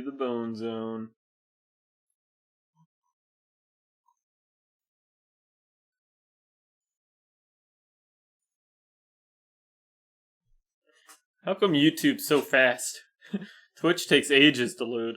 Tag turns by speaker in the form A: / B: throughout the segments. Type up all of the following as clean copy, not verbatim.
A: the bone zone. How come YouTube's so fast? Twitch takes ages to load.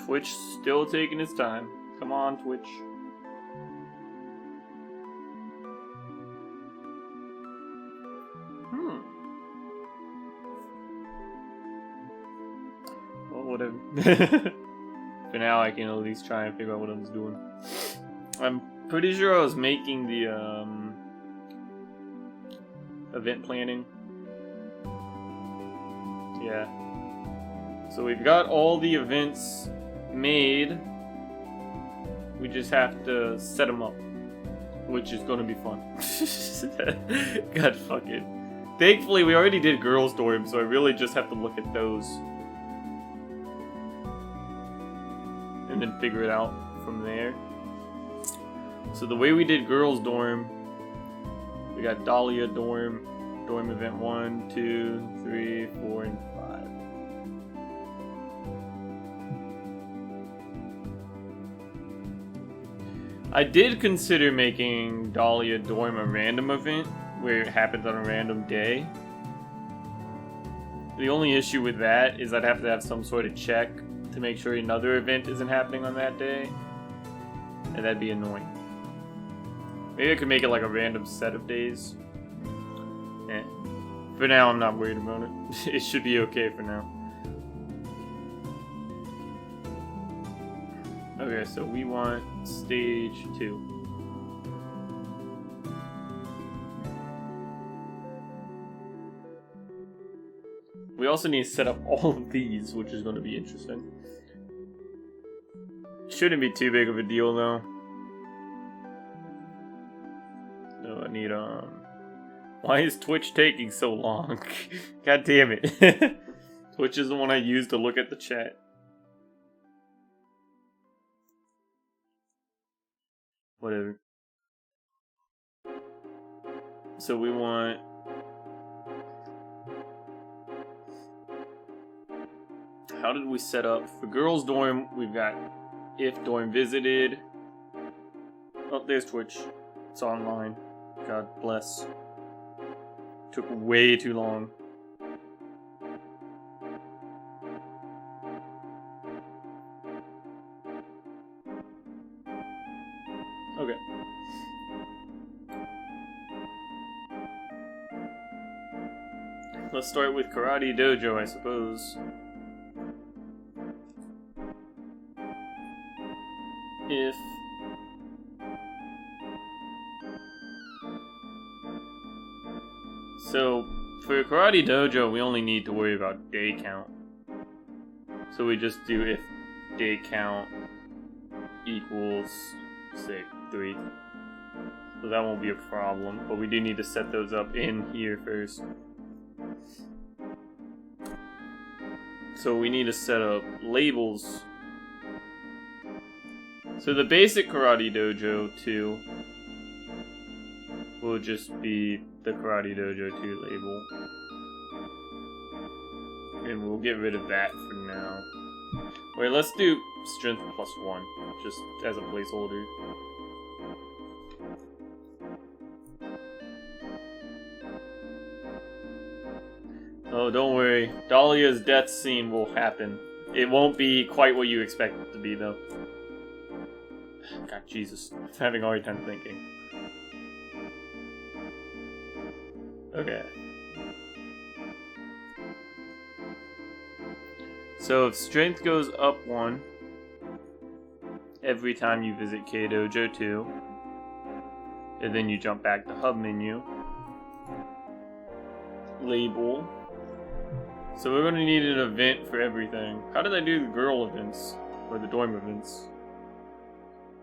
A: Twitch still taking its time. Come on, Twitch. Well, whatever. For now, I can at least try and figure out what I was doing. I'm pretty sure I was making the event planning. Yeah. So we've got all the events made. We just have to set them up, which is gonna be fun. God fuck it. Thankfully, we already did Girls Dorm, so I really just have to look at those and then figure it out from there. So the way we did Girls Dorm, we got Dahlia Dorm, Dorm Event 1, 2, 3, 4, and 5. I did consider making Dahlia Dorm a random event, where it happens on a random day. The only issue with that is I'd have to have some sort of check to make sure another event isn't happening on that day. And that'd be annoying. Maybe I could make it like a random set of days. For now, I'm not worried about it. It should be okay for now. Okay, so we want stage 2. We also need to set up all of these, which is going to be interesting. Shouldn't be too big of a deal, though. No, I need, Why is Twitch taking so long? God damn it. Twitch is the one I use to look at the chat. Whatever. So we want... How did we set up? For Girls Dorm, we've got if dorm visited. Oh, there's Twitch. It's online. God bless. Took way too long. Okay. Let's start with Karate Dojo, I suppose. If so, for Karate Dojo, we only need to worry about day count. So we just do if day count equals, say, 3. So that won't be a problem, but we do need to set those up in here first. So we need to set up labels. So the basic Karate Dojo 2 will just be the Karate Dojo 2 label. And we'll get rid of that for now. Wait, let's do strength +1, just as a placeholder. Oh, don't worry. Dahlia's death scene will happen. It won't be quite what you expect it to be, though. God, Jesus. I'm having a hard time thinking. Okay. So if strength goes up 1 every time you visit K-Dojo 2, and then you jump back to hub menu, label. So we're going to need an event for everything. How did I do the girl events? Or the dorm events?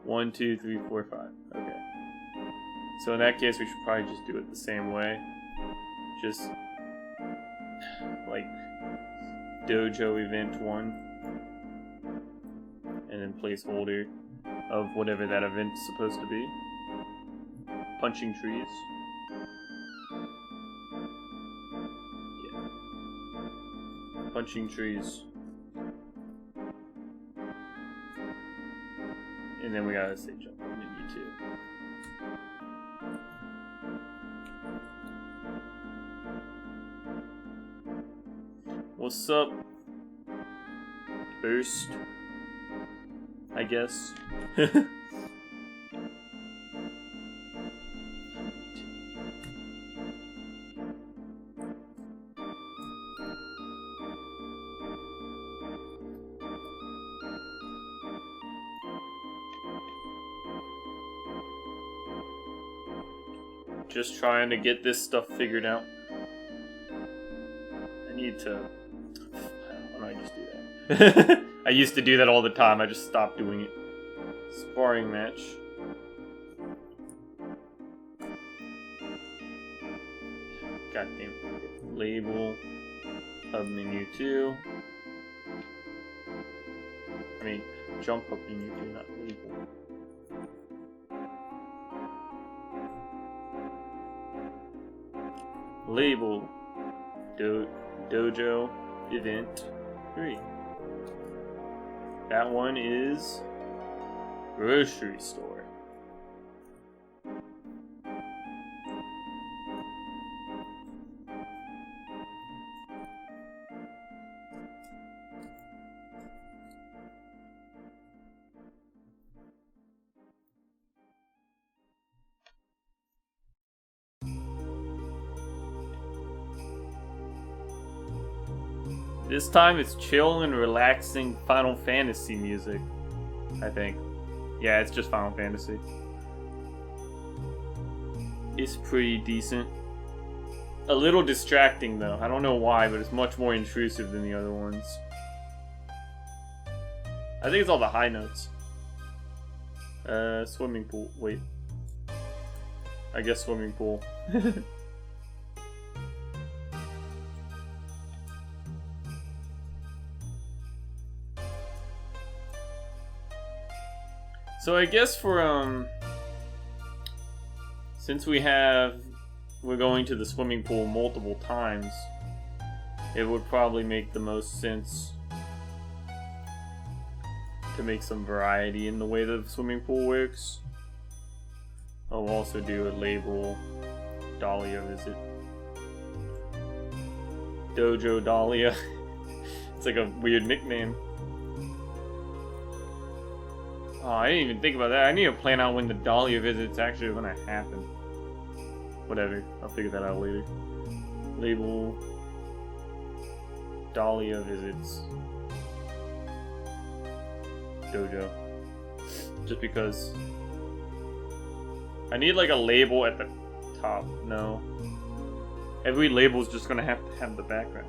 A: 1, 2, 3, 4, 5. Okay. So in that case, we should probably just do it the same way. Just like dojo event 1. And then placeholder of whatever that event's supposed to be. Punching trees. Yeah. Punching trees. And then we gotta say jump on menu 2. What's up? Burst. I guess. Just trying to get this stuff figured out. I need to... Why don't I just do that? I used to do that all the time, I just stopped doing it. Sparring match. Goddamn. Label. Hub menu 2. I mean, jump hub menu 2, not label. Label. Dojo event 3. That one is grocery store. This time it's chill and relaxing Final Fantasy music, I think. Yeah, it's just Final Fantasy. It's pretty decent. A little distracting though, I don't know why, but it's much more intrusive than the other ones. I think it's all the high notes. Swimming pool, wait. I guess swimming pool. So I guess for, since we're going to the swimming pool multiple times, it would probably make the most sense to make some variety in the way the swimming pool works. I'll also do a label Dahlia visit. Dojo Dahlia. It's like a weird nickname. Oh, I didn't even think about that. I need to plan out when the Dahlia visit's actually going to happen. Whatever. I'll figure that out later. Label Dahlia visits Dojo. Just because I need like a label at the top. No. Every label is just going to have the background.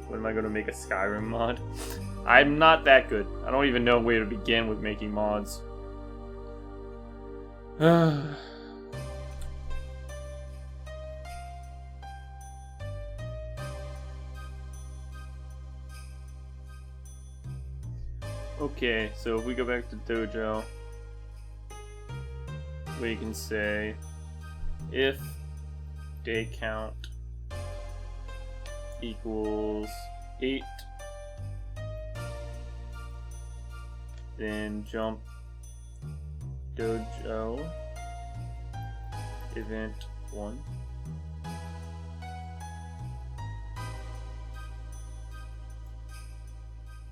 A: When am I going to make a Skyrim mod? I'm not that good. I don't even know where to begin with making mods. Okay, so if we go back to Dojo, we can say if day count equals 8, then jump dojo event 1.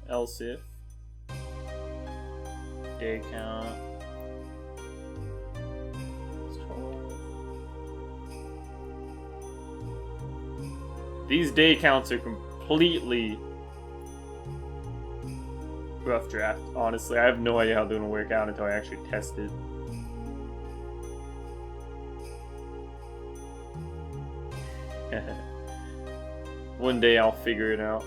A: Else if day count. It's 12. These day counts are completely rough draft, honestly. I have no idea how they're gonna work out until I actually test it. One day I'll figure it out.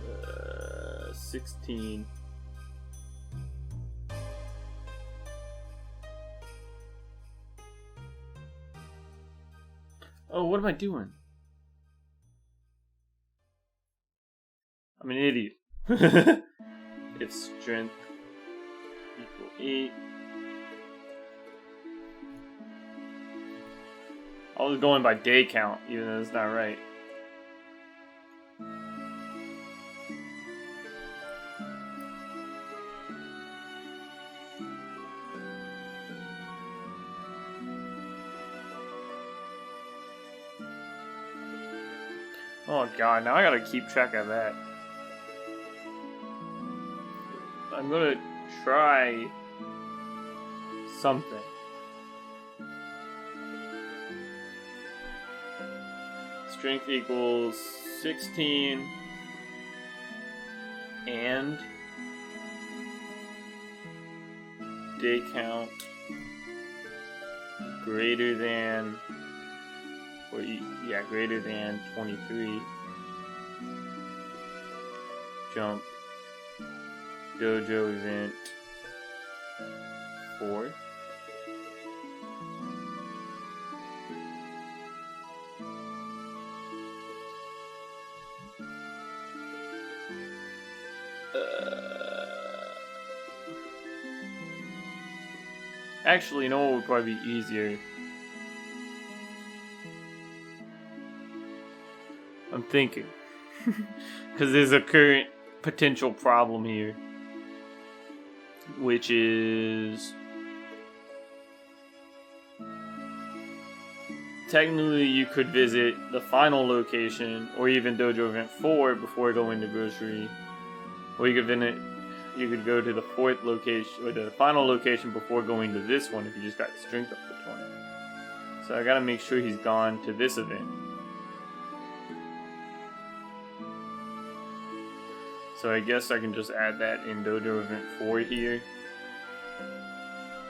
A: Uh, 16. Oh, what am I doing? I'm an idiot. If strength equal 8. I was going by day count, even though it's not right. Oh god, now I gotta keep track of that. I'm gonna try something. Strength equals 16 and day count greater than, or yeah, greater than 23. Jump dojo event 4. Actually, you know what would probably be easier? I'm thinking. Because there's a current potential problem here. Which is... technically, you could visit the final location, or even Dojo Event 4 before going to Grocery. Or you could go to the 4th location, or the final location before going to this one if you just got strength up to 20. So I gotta make sure he's gone to this event. So I guess I can just add that in Dojo Event 4 here.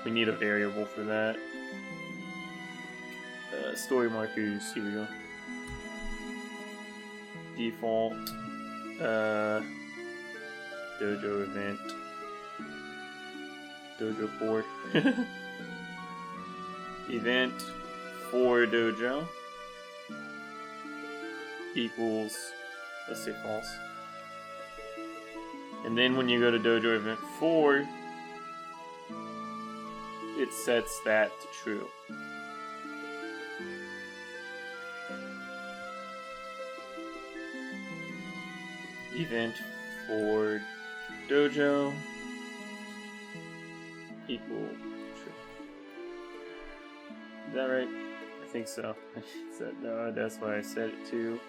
A: We need a variable for that. Story markers, here we go. Default. Dojo event. Dojo 4. Event 4 dojo equals, let's say false. And then when you go to Dojo Event 4, it sets that to true. Event 4 dojo equal true. Is that right? I think so. No, that's why I set it to.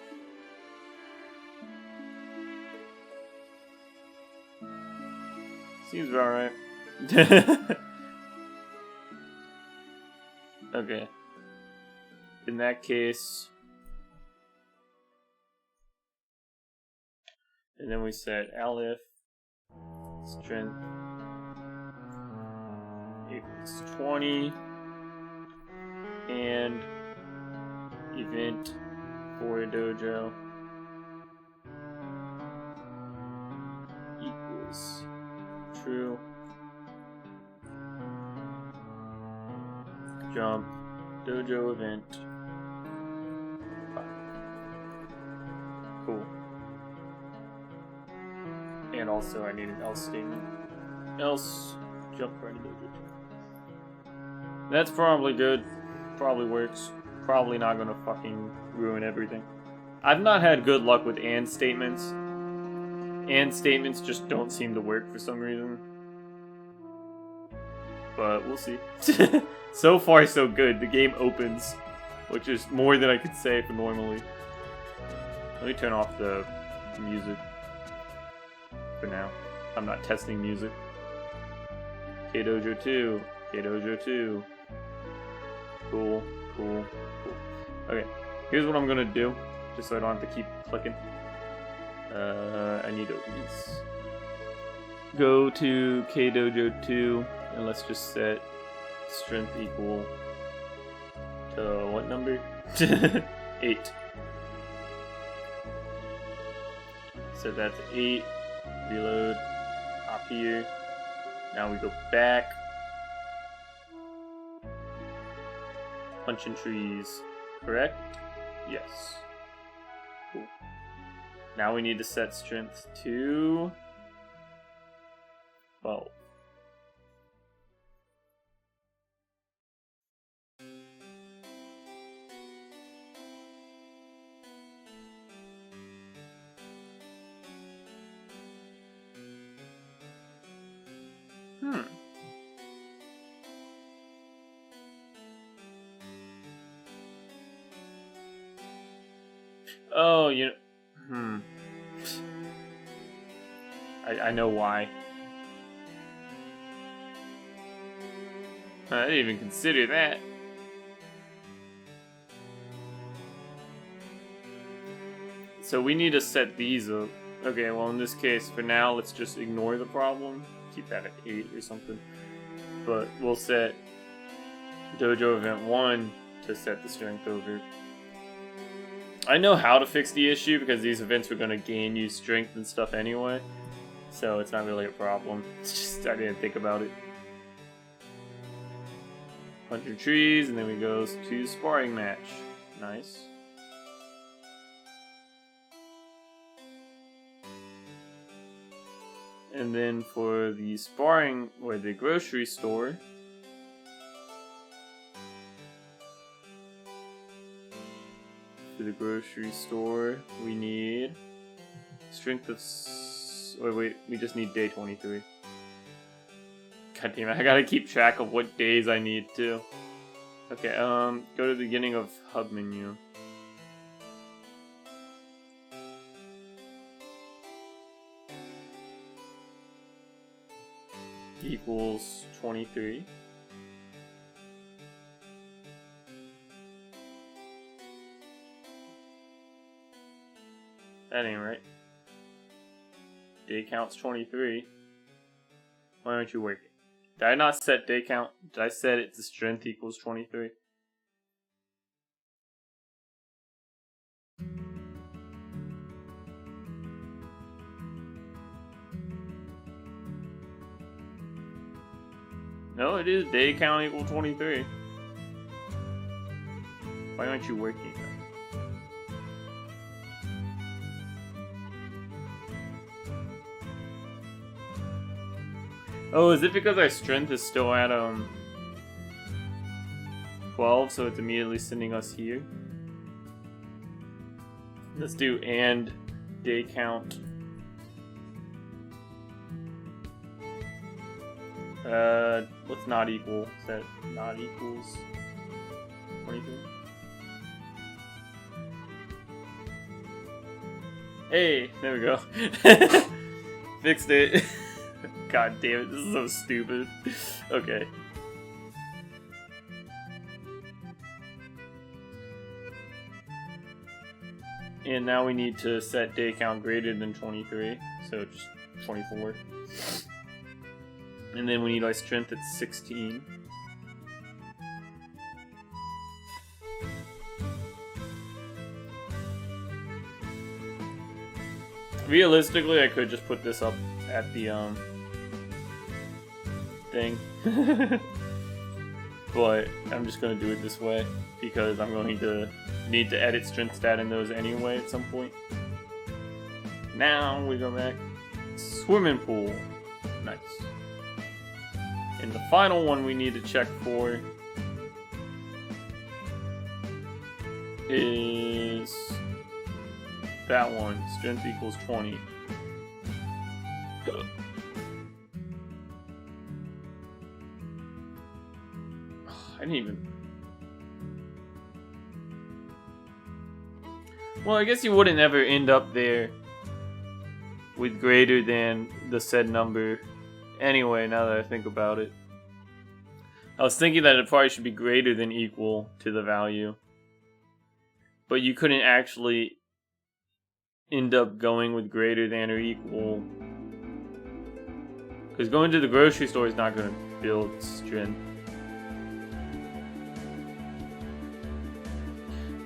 A: Seems about right. Okay. In that case, and then we set Aleph strength equals 20 and event for dojo equals true. Jump dojo event 5. Cool. And also I need an else statement. Else jump right into dojo. That's probably good. Probably works. Probably not gonna fucking ruin everything. I've not had good luck with and statements. And statements just don't seem to work for some reason. But we'll see. So far, so good. The game opens, which is more than I could say for normally. Let me turn off the music for now. I'm not testing music. K-Dojo 2. K-Dojo 2. Cool, cool, cool. Okay, here's what I'm gonna do, just so I don't have to keep clicking. I need to open these. Go to K-Dojo 2, and let's just set strength equal to what number? 8. Set that to 8. Reload. Up here. Now we go back. Punching trees. Correct? Yes. Cool. Now we need to set strength to 12. Oh, you know, I know why. I didn't even consider that. So we need to set these up. Okay, well in this case, for now, let's just ignore the problem. Keep that at 8 or something. But we'll set Dojo Event 1 to set the strength over. I know how to fix the issue because these events were going to gain you strength and stuff anyway. So it's not really a problem. It's just I didn't think about it. 100 trees, and then we go to sparring match. Nice. And then for the sparring, or the grocery store, we need strength of... wait, we just need day 23. God damn it, I gotta keep track of what days I need to. Okay, go to the beginning of hub menu. Equals 23. That ain't right. Day count's 23. Why aren't you working? Did I not set day count? Did I set it to strength equals 23? No, it is day count equal 23. Why aren't you working? Oh, is it because our strength is still at 12, so it's immediately sending us here? Let's do and day count. What's not equal? Is that not equals 23? Hey, there we go. Fixed it. God damn it, this is so stupid. Okay. And now we need to set day count greater than 23, so just 24. And then we need our strength at 16. Realistically, I could just put this up at the thing. But I'm just gonna do it this way because I'm going to need to edit strength stat in those anyway at some point. Now we go back. Swimming pool. Nice. And the final one we need to check for is that one. Strength equals 20. I didn't even... Well, I guess you wouldn't ever end up there with greater than the said number. Anyway, now that I think about it. I was thinking that it probably should be greater than equal to the value. But you couldn't actually end up going with greater than or equal. Because going to the grocery store is not going to build strength.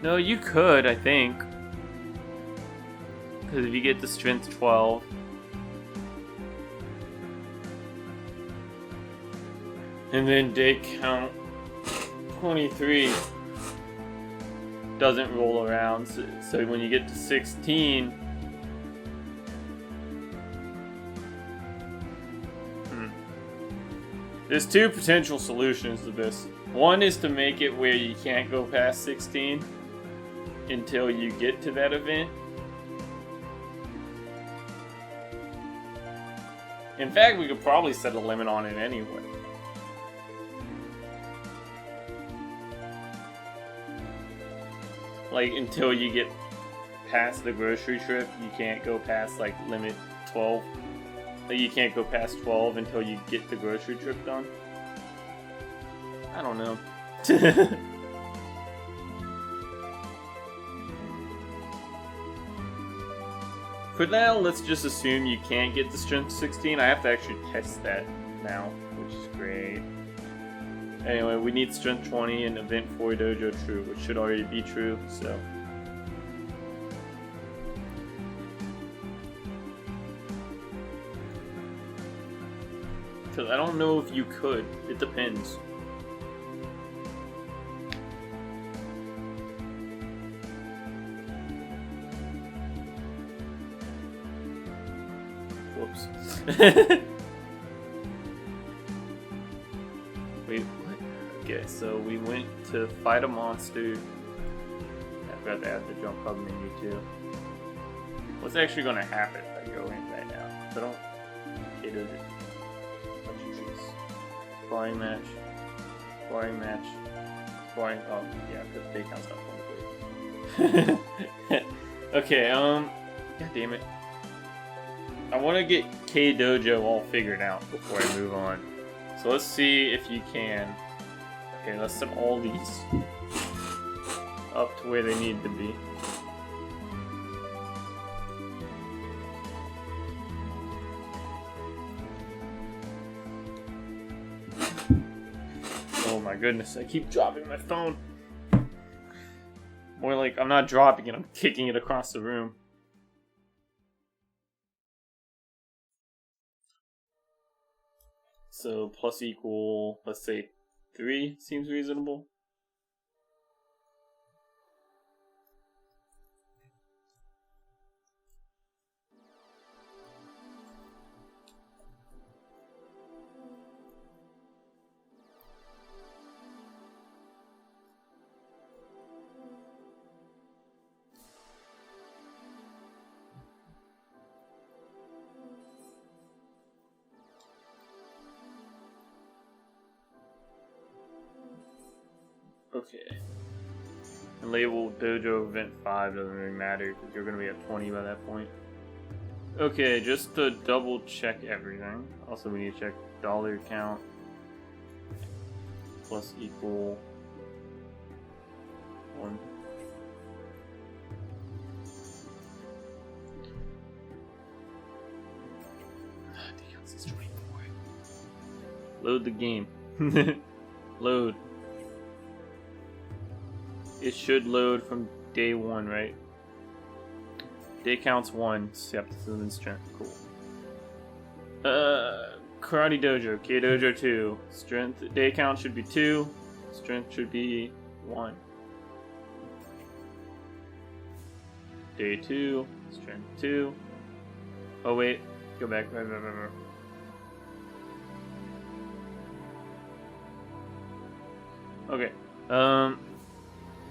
A: No, you could, I think. Because if you get the strength 12... and then day count 23 doesn't roll around. So when you get to 16... There's two potential solutions to this. One is to make it where you can't go past 16 until you get to that event. In fact, we could probably set a limit on it anyway. Like, until you get past the grocery trip, you can't go past, like, limit 12. Like, you can't go past 12 until you get the grocery trip done. I don't know. For now, let's just assume you can't get the strength 16. I have to actually test that now, which is great. Anyway, we need strength 20 and event 4 dojo true, which should already be true, so. Because I don't know if you could. It depends. Whoops. Wait, what? Okay, so we went to fight a monster. I forgot to add the jump hub menu too. What's actually going to happen if I go in right now? I don't... Okay, does it? What you choose? Sparring match. Sparring match. Sparring... Oh, yeah, because day count's not 23. Okay, God damn it. I want to get K Dojo all figured out before I move on. So let's see if you can. Okay, let's set all these up to where they need to be. Oh my goodness, I keep dropping my phone. More like I'm not dropping it, I'm kicking it across the room. So plus equal, let's say 3 seems reasonable. Okay. And label dojo event 5 doesn't really matter because you're going to be at 20 by that point. Okay, just to double check everything. Also, we need to check dollar count plus equal 1. Load the game. Load. It should load from day 1, right? Day counts 1, so yep, this strength. Cool. Karate Dojo, K Dojo 2. Strength, day count should be 2. Strength should be 1. Day 2, strength 2. Oh wait, go back. Okay.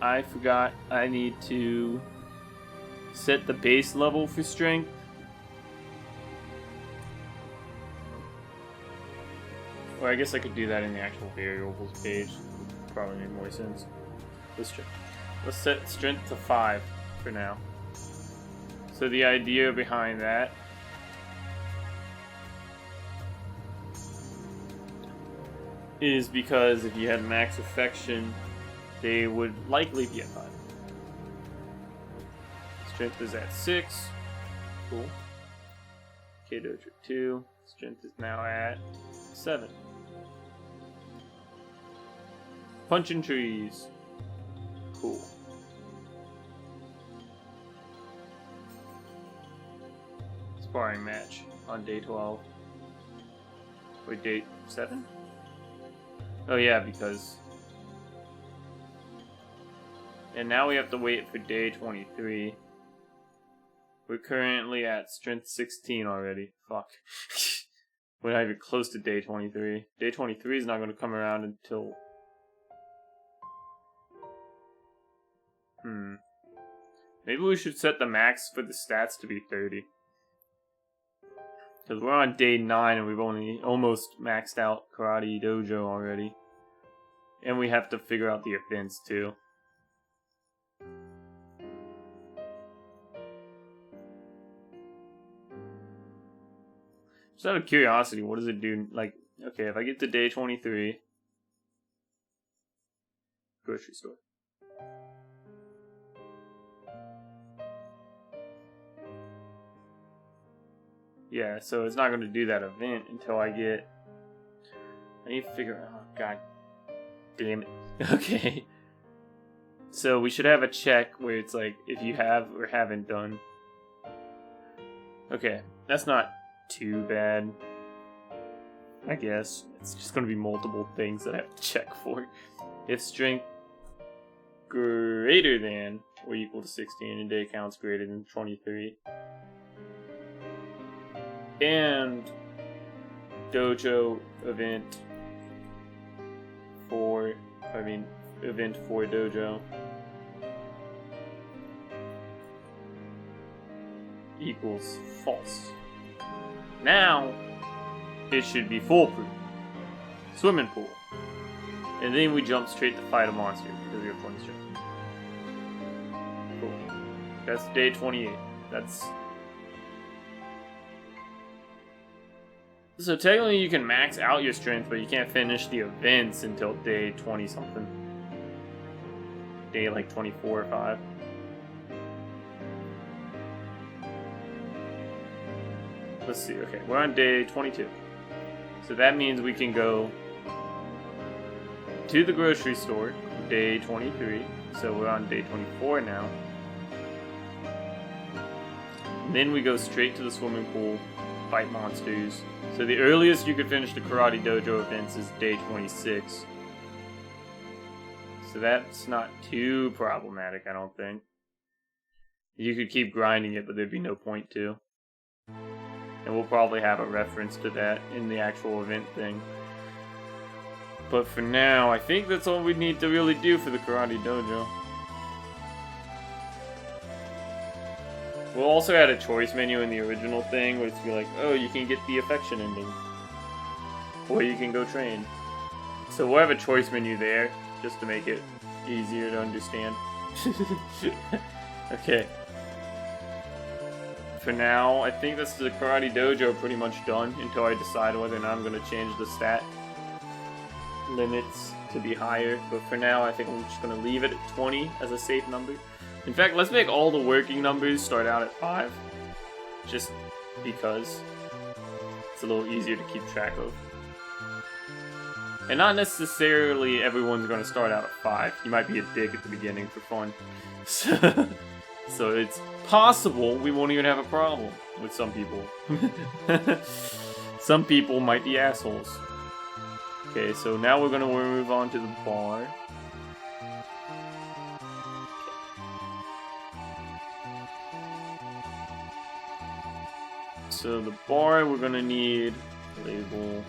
A: I forgot I need to set the base level for strength. Or I guess I could do that in the actual variables page. Probably make more sense. Let's set strength to 5 for now. So the idea behind that is because if you had max affection, they would likely be at 5. Strength is at 6. Cool. Dojo 2. Strength is now at 7. Punching trees. Cool. Sparring match on day 12. Wait, day 7? Oh yeah, because... And now we have to wait for day 23. We're currently at strength 16 already. Fuck. We're not even close to day 23. Day 23 is not going to come around until... Maybe we should set the max for the stats to be 30. Because we're on day 9 and we've only almost maxed out Karate Dojo already. And we have to figure out the events too. Just out of curiosity, what does it do? Like, okay, if I get to day 23... Grocery store. Yeah, so it's not going to do that event until I get... I need to figure out... Oh, god damn it. Okay. So we should have a check where it's like, if you have or haven't done. Okay, that's not too bad. I guess. It's just going to be multiple things that I have to check for. If strength greater than or equal to 16 and day counts greater than 23. And dojo event for dojo equals false. Now it should be foolproof. Swimming pool. And then we jump straight to fight a monster because we have 20 strength. Cool. That's day 28. That's... So technically you can max out your strength, but you can't finish the events until day 20 something. Day like 24 or 5. Let's see, okay, we're on day 22. So that means we can go to the grocery store, day 23. So we're on day 24 now. And then we go straight to the swimming pool, fight monsters. So the earliest you could finish the Karate Dojo events is day 26. So that's not too problematic, I don't think. You could keep grinding it, but there'd be no point to. And we'll probably have a reference to that in the actual event thing. But for now, I think that's all we need to really do for the Karate Dojo. We'll also add a choice menu in the original thing, where it's be like, oh, you can get the affection ending. Or you can go train. So we'll have a choice menu there, just to make it easier to understand. Okay. For now, I think that's the Karate Dojo pretty much done, until I decide whether or not I'm going to change the stat limits to be higher. But for now, I think I'm just going to leave it at 20 as a safe number. In fact, let's make all the working numbers start out at 5. Just because it's a little easier to keep track of. And not necessarily everyone's going to start out at 5. You might be a dick at the beginning for fun. So it's possible we won't even have a problem with some people. Some people might be assholes. Okay, so now we're going to move on to the bar. So the bar, we're going to need a label.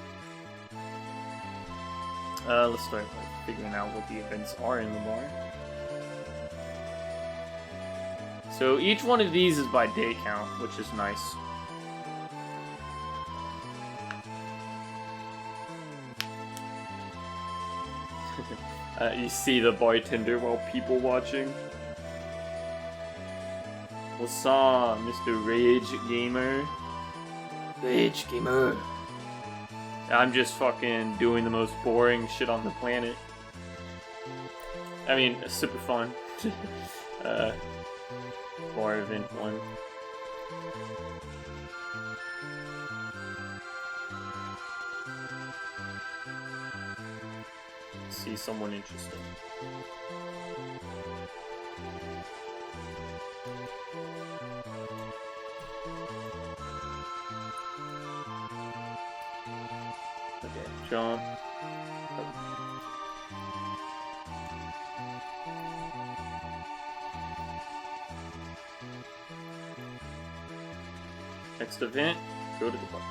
A: Let's start by figuring out what the events are in the bar. So each one of these is by day count, which is nice. You see the bartender while people watching. What's up, Mr. Rage Gamer? Rage Gamer. I'm just fucking doing the most boring shit on the planet. I mean, it's super fun. Bar event 1. See someone interesting. Okay, jump. Next event, go to the park.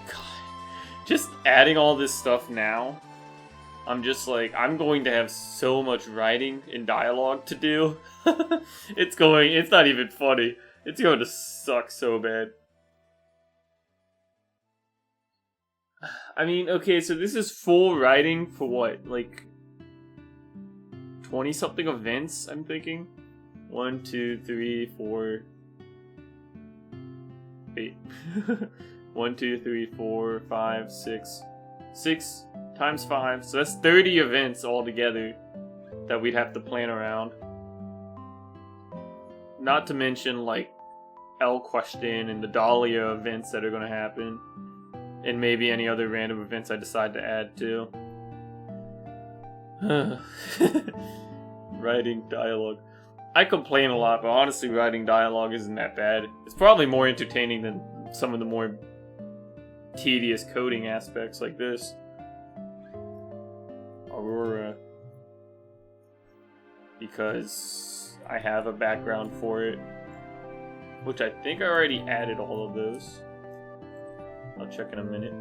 A: God, just adding all this stuff now, I'm just like, I'm going to have so much writing and dialogue to do. It's not even funny. It's going to suck so bad. I mean, okay, so this is full writing for what? Like 20-something events, I'm thinking. 1, 2, 3, 4. Wait. 1, 2, 3, 4, 5, 6. 6 times 5. So that's 30 events altogether that we'd have to plan around. Not to mention, like, L Question and the Dahlia events that are going to happen. And maybe any other random events I decide to add to. Writing dialogue. I complain a lot, but honestly writing dialogue isn't that bad. It's probably more entertaining than some of the more tedious coding aspects like this. Aurora. Because I have a background for it. Which I think I already added all of those. I'll check in a minute.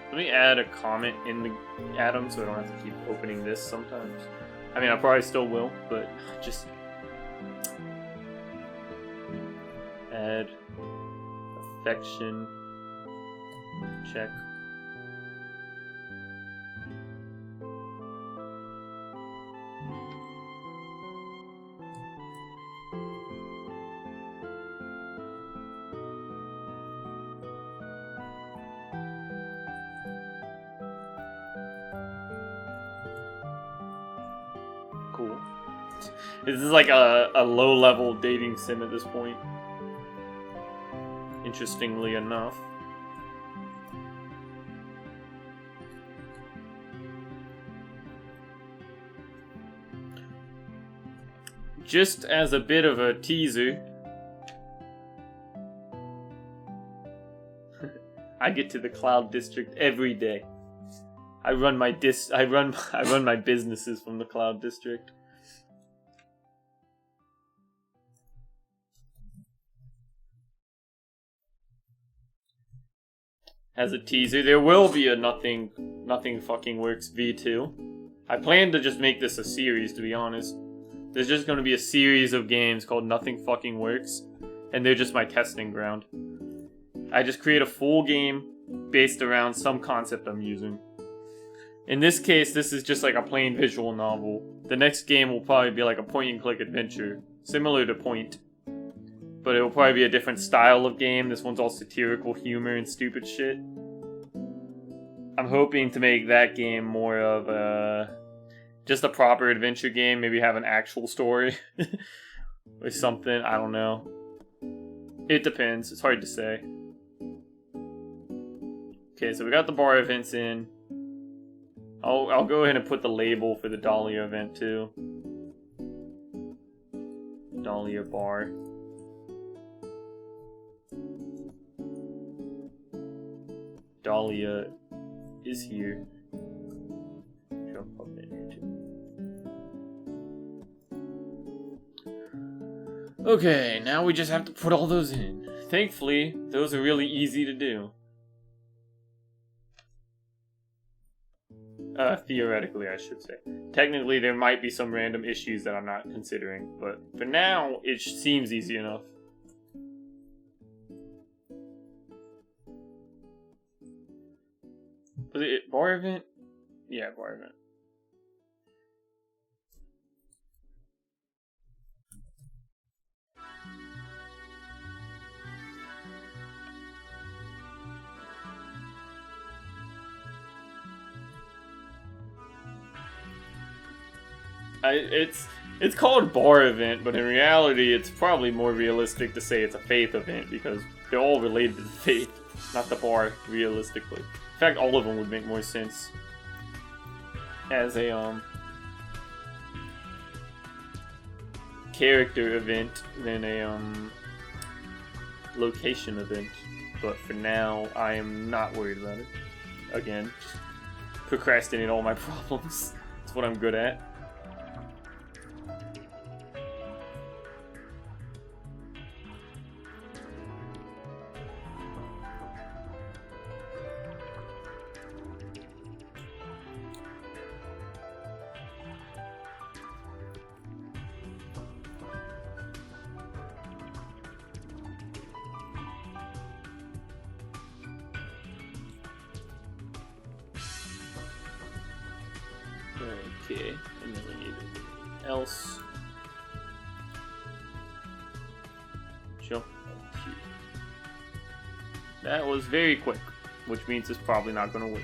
A: Let me add a comment in the Atom so I don't have to keep opening this sometimes. I mean, I probably still will, but just add affection check. Cool. This is like a low-level dating sim at this point. Interestingly enough. Just as a bit of a teaser, I get to the Cloud District every day. I run my businesses from the Cloud District. As a teaser, there will be a Nothing Fucking Works V2. I plan to just make this a series, to be honest. There's just going to be a series of games called Nothing Fucking Works, and they're just my testing ground. I just create a full game based around some concept I'm using. In this case, this is just like a plain visual novel. The next game will probably be like a point-and-click adventure, similar to Point. But it will probably be a different style of game. This one's all satirical humor and stupid shit. I'm hoping to make that game more of just a proper adventure game. Maybe have an actual story. Or something. I don't know. It depends. It's hard to say. Okay, so we got the bar events in. I'll go ahead and put the label for the Dahlia event too. Dahlia bar. Dahlia is here. Jump up in here too. Okay, now we just have to put all those in. Thankfully, those are really easy to do. Theoretically, I should say. Technically, there might be some random issues that I'm not considering, but for now, it seems easy enough. Was it bar event? Yeah, bar event. It's called bar event, but in reality, it's probably more realistic to say it's a faith event because they're all related to the faith, not the bar. Realistically, in fact, all of them would make more sense as a character event than a location event. But for now, I am not worried about it. Again, just procrastinate all my problems. That's what I'm good at. Okay, and then we need anything else. Jump up here. That was very quick, which means it's probably not gonna work.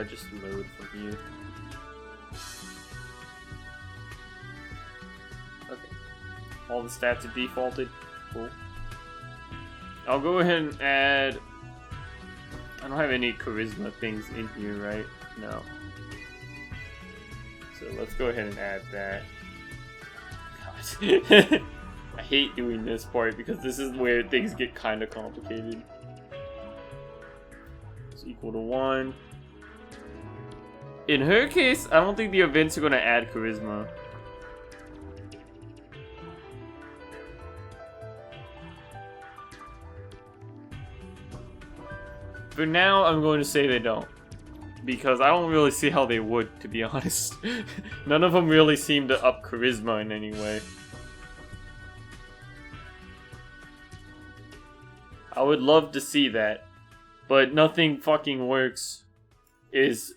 A: Just load from here. Okay. All the stats are defaulted. Cool. I'll go ahead and add... I don't have any charisma things in here, right? No. So let's go ahead and add that. God. I hate doing this part because this is where things get kind of complicated. It's equal to 1. In her case, I don't think the events are going to add charisma. For now, I'm going to say they don't. Because I don't really see how they would, to be honest. None of them really seem to up charisma in any way. I would love to see that. But Nothing Fucking Works is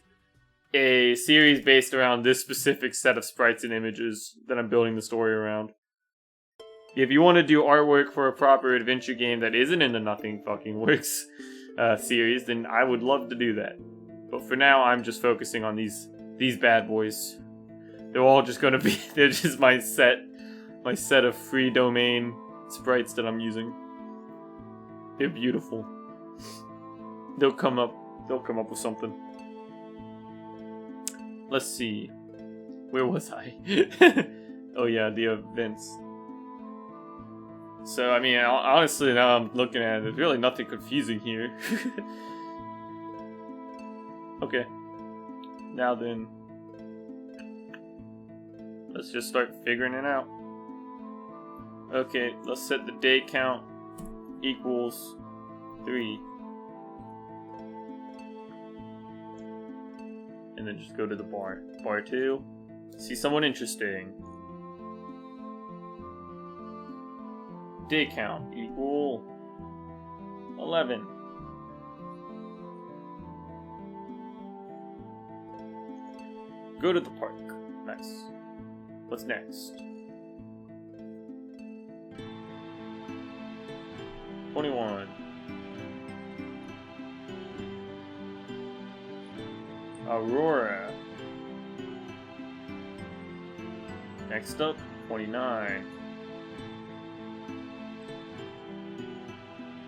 A: a series based around this specific set of sprites and images that I'm building the story around. If you want to do artwork for a proper adventure game that isn't in the Nothing Fucking Works series, then I would love to do that. But for now, I'm just focusing on these bad boys. They're all just gonna be, they're just my set of free domain sprites that I'm using. They're beautiful. They'll come up with something. Let's see. Where was I? Oh yeah, the events. So, I mean, honestly, now I'm looking at it, there's really nothing confusing here. Okay. Now then, let's just start figuring it out. Okay, let's set the day count equals 3. And then just go to the bar. Bar 2. See someone interesting. Day count equal 11. Go to the park. Nice. What's next? 21. Aurora. Next up, 29.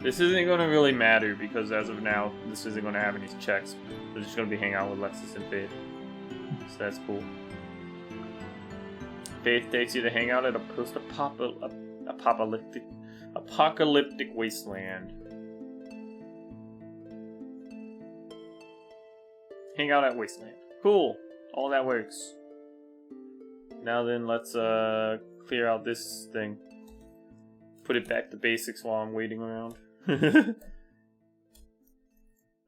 A: This isn't going to really matter because as of now, this isn't going to have any checks. We're just going to be hanging out with Lexus and Faith. So that's cool. Faith takes you to hang out at a post-apocalyptic wasteland. Hang out at Wasteland. Cool. All that works. Now then, let's clear out this thing. Put it back to basics while I'm waiting around.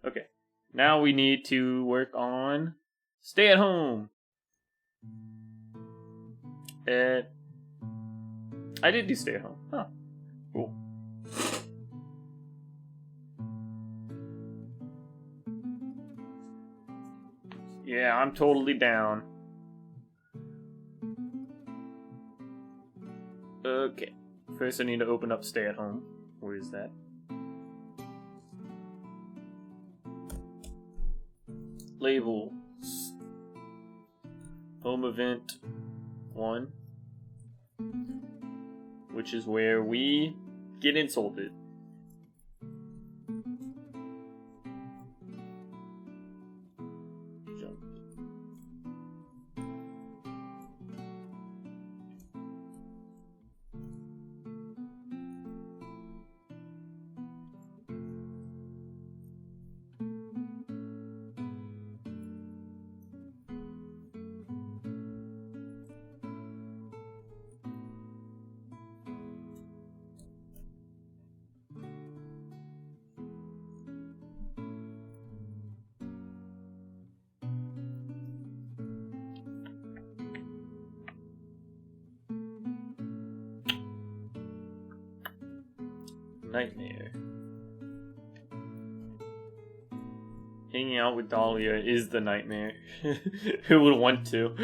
A: Okay. Now we need to work on stay at home. I did do stay at home. Huh. Cool. Yeah, I'm totally down. Okay. First I need to open up stay at home. Where is that? Labels. Home event 1. Which is where we get insulted. Jump. Nightmare. Hanging out with Dahlia is the nightmare. Who would want to?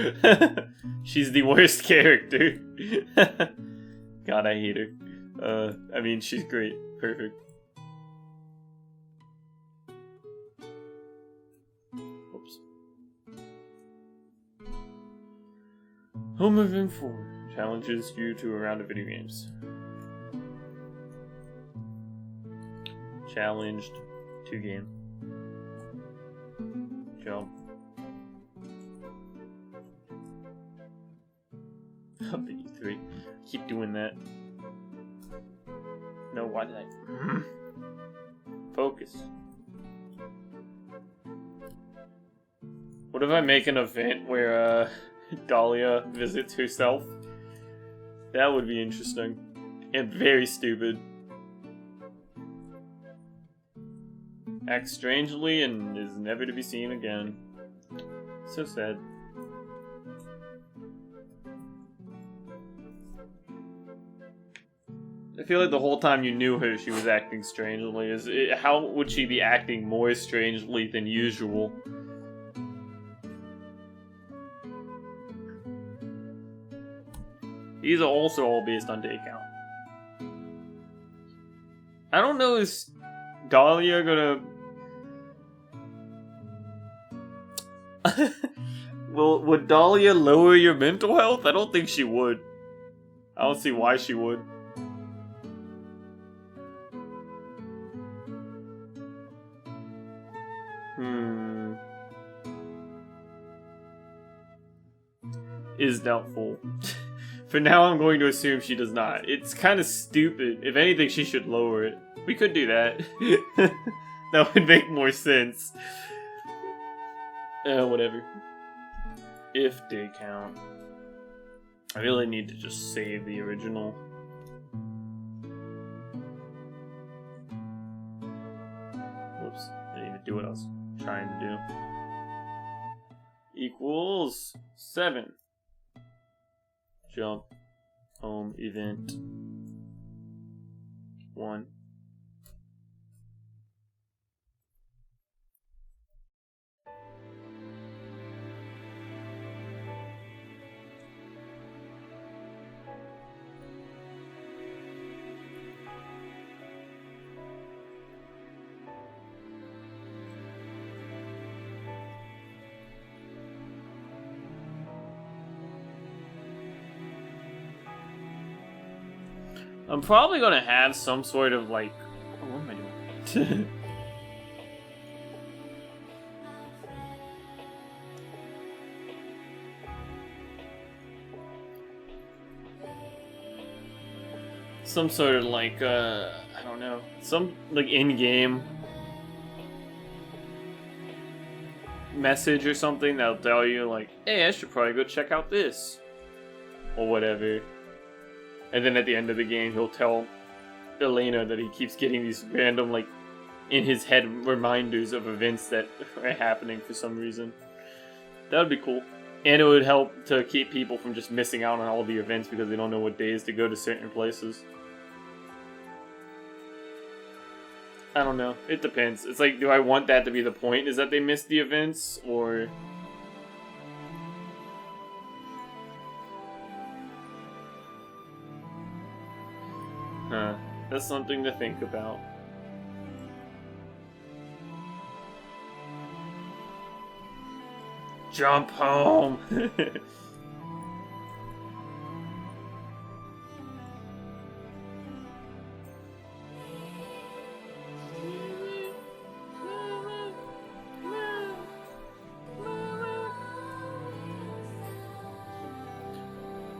A: She's the worst character. God, I hate her. I mean, she's great. Perfect. Oops. Home event 4. Challenges you to a round of video games. Challenged 2 game. Jump. I'll beat you 3. Keep doing that. No, why did I? Focus. What if I make an event where Dahlia visits herself? That would be interesting. And very stupid. Acts strangely and is never to be seen again. So sad. I feel like the whole time you knew her, she was acting strangely. How would she be acting more strangely than usual? These are also all based on day count. I don't know, is Dahlia gonna... Would Dahlia lower your mental health? I don't think she would. I don't see why she would. Is doubtful. For now, I'm going to assume she does not. It's kind of stupid. If anything, she should lower it. We could do that. That would make more sense. Whatever. If day count. I really need to just save the original. Whoops. I didn't even do what I was trying to do. Equals 7. Jump. Home event 1. I'm probably gonna have some sort of like... Oh, what am I doing? Some sort of like, I don't know. Some like in-game message or something that'll tell you like, hey, I should probably go check out this. Or whatever. And then at the end of the game, he'll tell Elena that he keeps getting these random, like, in his head reminders of events that are happening for some reason. That would be cool. And it would help to keep people from just missing out on all the events because they don't know what days to go to certain places. I don't know. It depends. It's like, do I want that to be the point? Is that they miss the events? Or... Huh. That's something to think about. Jump home!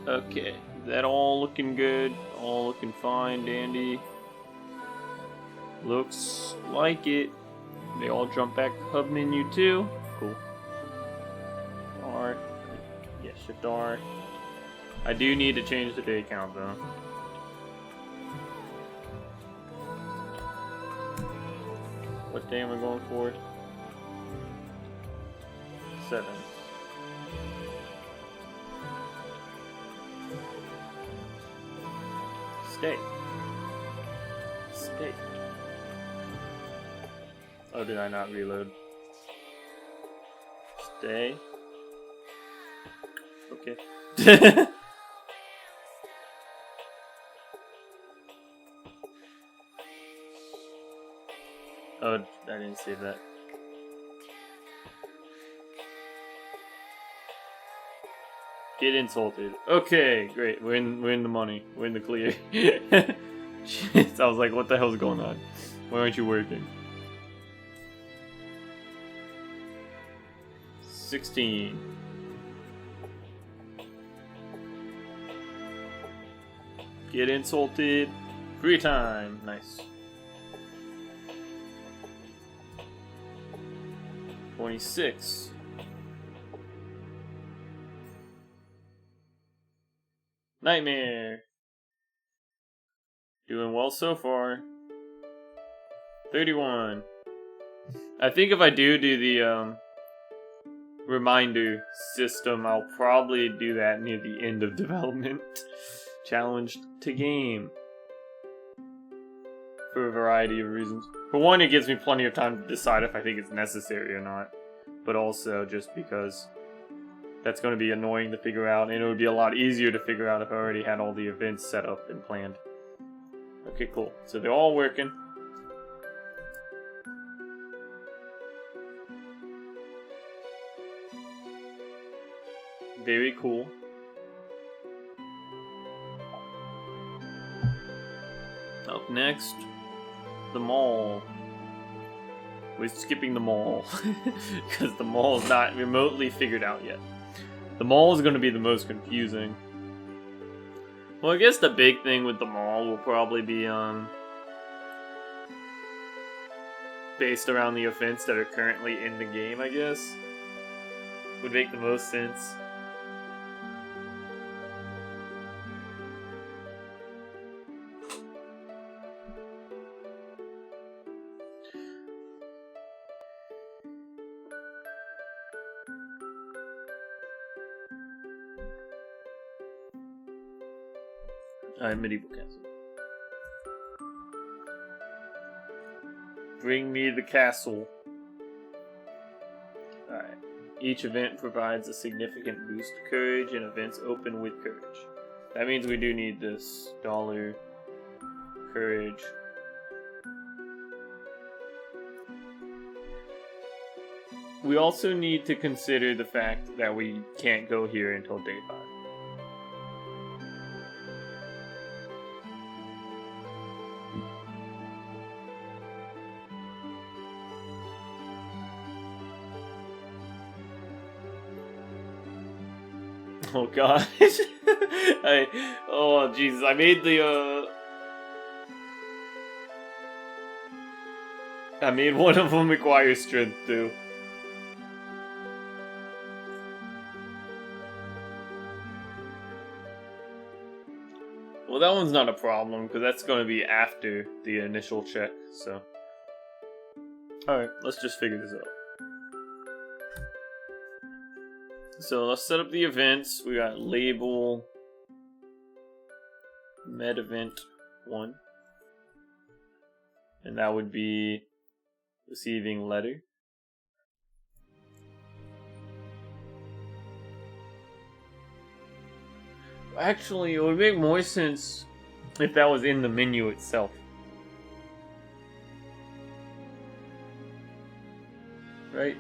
A: Okay, is that all looking good? All looking fine, dandy. Looks like it. They all jump back to hub menu too. Cool. R. Yeah, shift R. I do need to change the day count though. What day am I going for? 7. Stay. Stay. Oh, did I not reload? Stay. Okay. Oh, I didn't save that. Get insulted. Okay, great. We're in the money. We're in the clear. Jeez, I was like, what the hell's going on? Why aren't you working? 16. Get insulted. Free time. Nice. 26. Nightmare. Doing well so far. 31. I think if I do the reminder system, I'll probably do that near the end of development. Challenged to game. For a variety of reasons. For one, it gives me plenty of time to decide if I think it's necessary or not. But also just because that's going to be annoying to figure out, and it would be a lot easier to figure out if I already had all the events set up and planned. Okay, cool. So they're all working. Very cool. Up next, the mall. We're skipping the mall because the mall is not remotely figured out yet. The mall is going to be the most confusing. Well, I guess the big thing with the mall will probably be based around the events that are currently in the game, I guess. Would make the most sense. Medieval castle. Bring me the castle. Alright. Each event provides a significant boost to courage, and events open with courage. That means we do need this dollar courage. We also need to consider the fact that we can't go here until day 5. Oh gosh. Oh Jesus, I made I made one of them require strength too. that one's not a problem, because that's going to be after the initial check, so. Alright, let's just figure this out. So let's set up the events. We got label med event 1. And that would be receiving letter. Actually, it would make more sense if that was in the menu itself. Right?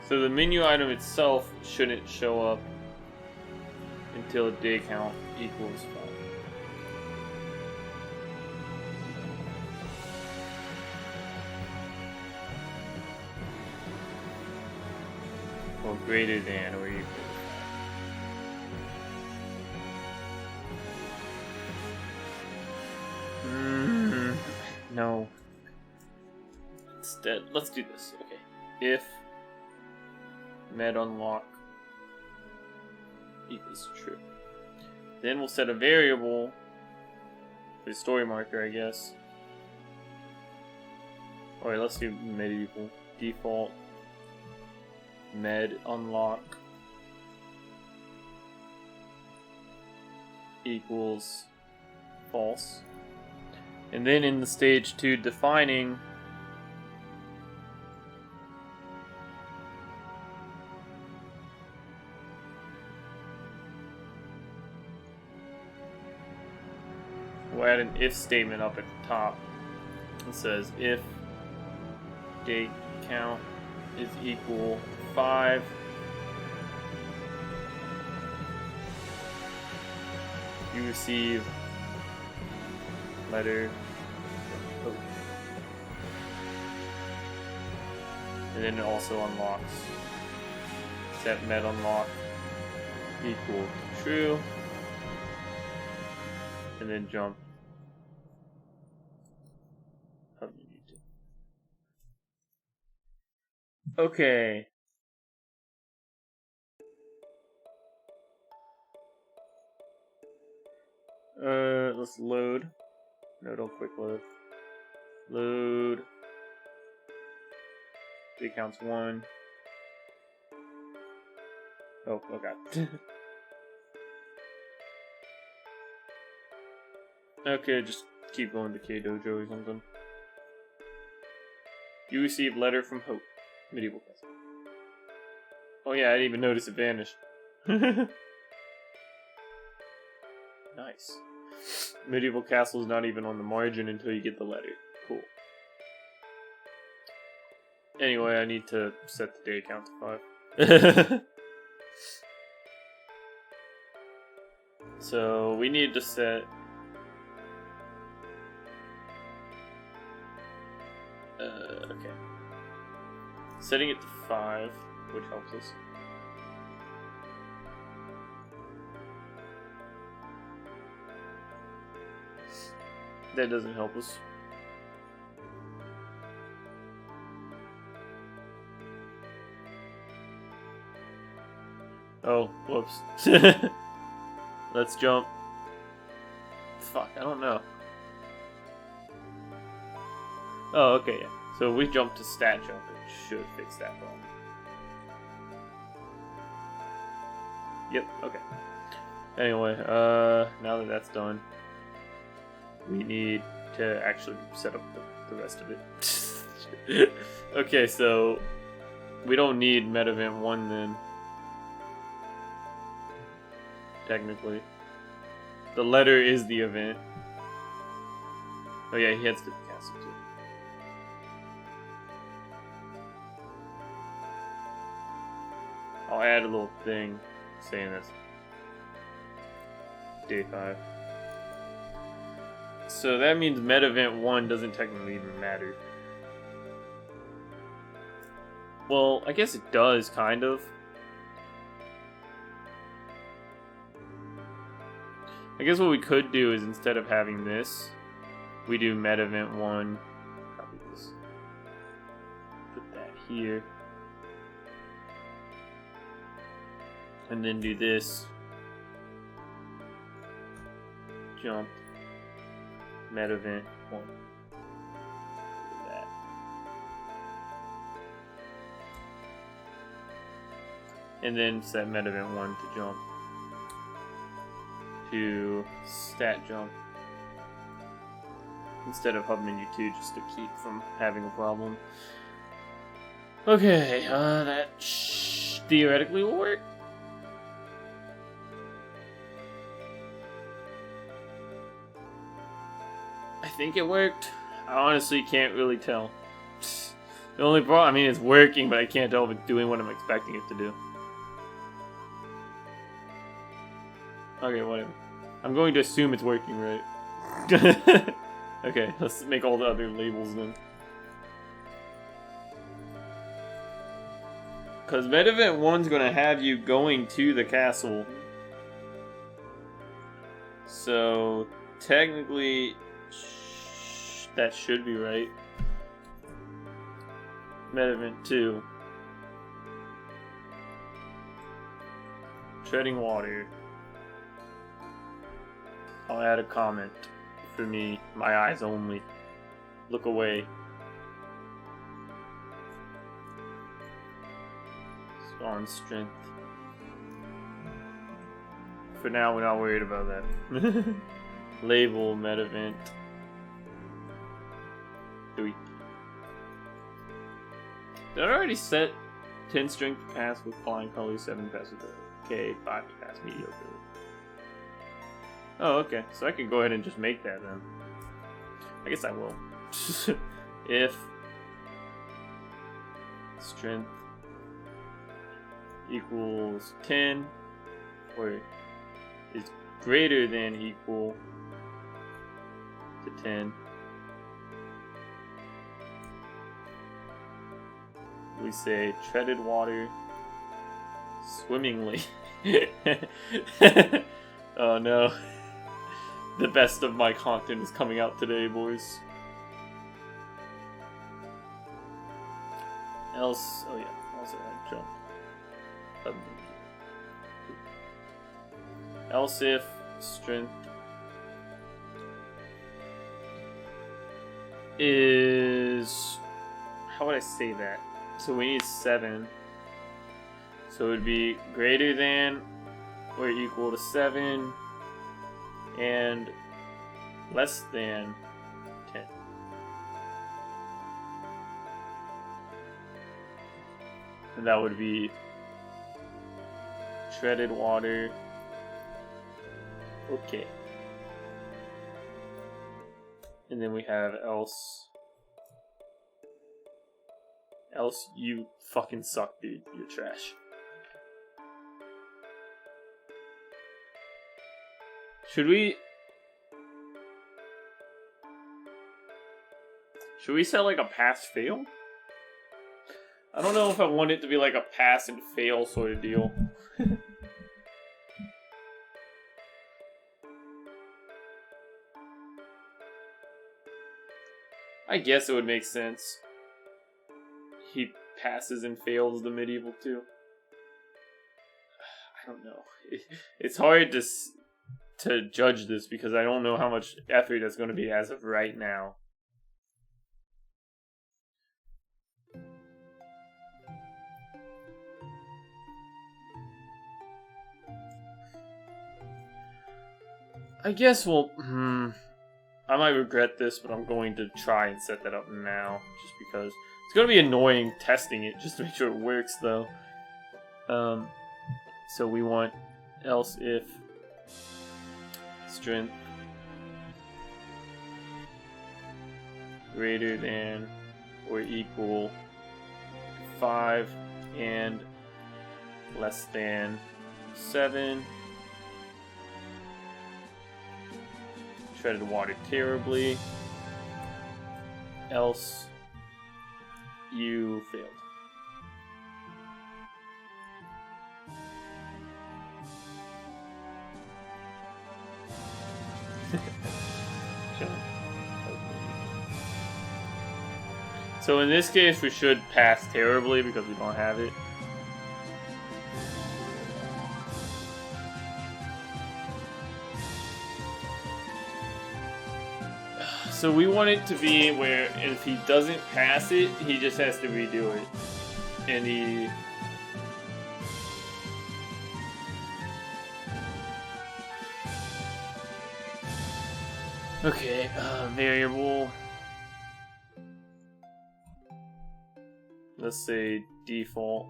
A: So the menu item itself shouldn't show up until day count equals 5. Or greater than or equal to 5. No. Instead, let's do this. Okay. If med unlock equals true, then we'll set a variable for the story marker, I guess. Alright, let's do medieval. Default med unlock equals false. And then in the stage 2 defining, we'll add an if statement up at the top. It says if day count is equal to 5, you receive letter from Hope. And then it also unlocks set med unlock equal to true, and then jump. Okay. Let's load. No, don't quick load. Load. Day counts 1. Oh, okay. Okay, just keep going to K-Dojo or something. You receive letter from Hope. Medieval Castle. Oh yeah, I didn't even notice it vanished. Nice. Medieval Castle is not even on the margin until you get the letter. Cool. Anyway, I need to set the day count to 5. So we need to set okay. Setting it to 5, which helps us. That doesn't help us. Oh, whoops. Let's jump. Fuck, I don't know. Oh, okay, yeah. So we jump to stat jump. It should fix that problem. Yep, okay. Anyway, now that that's done, we need to actually set up the rest of it. Okay, so we don't need med event 1 then. Technically. The letter is the event. Oh yeah, he heads to the castle too. I'll add a little thing saying this. Day 5. So that means med event 1 doesn't technically even matter. Well, I guess it does, kind of. I guess what we could do is instead of having this, we do med event 1. Copy this. Put that here. And then do this. Jump. Med event 1. Do that. And then set med event 1 to jump. To stat jump. Instead of hub menu 2, just to keep from having a problem. Okay, that theoretically will work. I think it worked. I honestly can't really tell. The only problem, I mean, it's working, but I can't tell if it's doing what I'm expecting it to do. Okay, whatever. I'm going to assume it's working right. Okay, let's make all the other labels then. Because Med Event 1's going to have you going to the castle. So, technically, that should be right. Med Event 2. Treading water. I'll add a comment. For me, my eyes only. Look away. Spawn strength. For now, we're not worried about that. Label med event 3. Did I already set 10 strength to pass with flying colors, 7 pass with okay, 5 to pass mediocre. Oh, okay. So I can go ahead and just make that then. I guess I will. If strength equals 10 or is greater than equal to 10, we say treaded water swimmingly. Oh no. The best of my content is coming out today, boys. Else, oh yeah, also add jump. Else if strength is, how would I say that? So we need 7. So it would be greater than or equal to 7 and less than 10. And that would be treaded water. Okay. And then we have else. Else you fucking suck, dude. You're trash. Should we set like a pass fail? I don't know if I want it to be like a pass and fail sort of deal. I guess it would make sense. He passes and fails the medieval too. I don't know. It's hard to judge this because I don't know how much effort that's going to be as of right now. I guess we'll... I might regret this, but I'm going to try and set that up now. Just because it's going to be annoying testing it just to make sure it works, though. So we want else if strength greater than or equal 5 and less than 7. Treaded water terribly. Else you failed. So in this case, we should pass terribly because we don't have it. So we want it to be where if he doesn't pass it, he just has to redo it. And he... Okay, variable. Let's say default.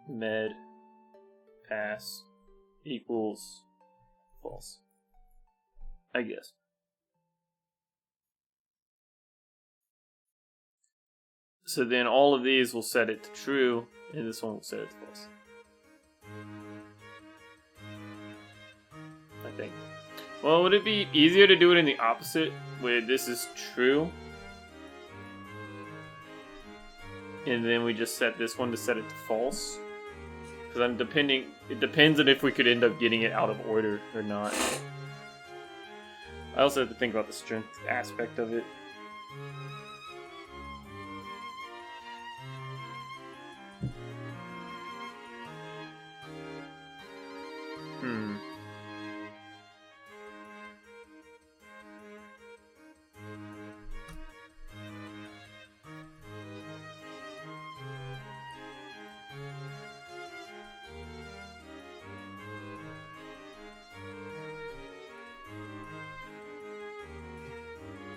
A: Med pass equals false, I guess. So then all of these will set it to true, and this one will set it to false. I think. Well, would it be easier to do it in the opposite, where this is true? And then we just set this one to set it to false? Because it depends on if we could end up getting it out of order or not. I also have to think about the strength aspect of it.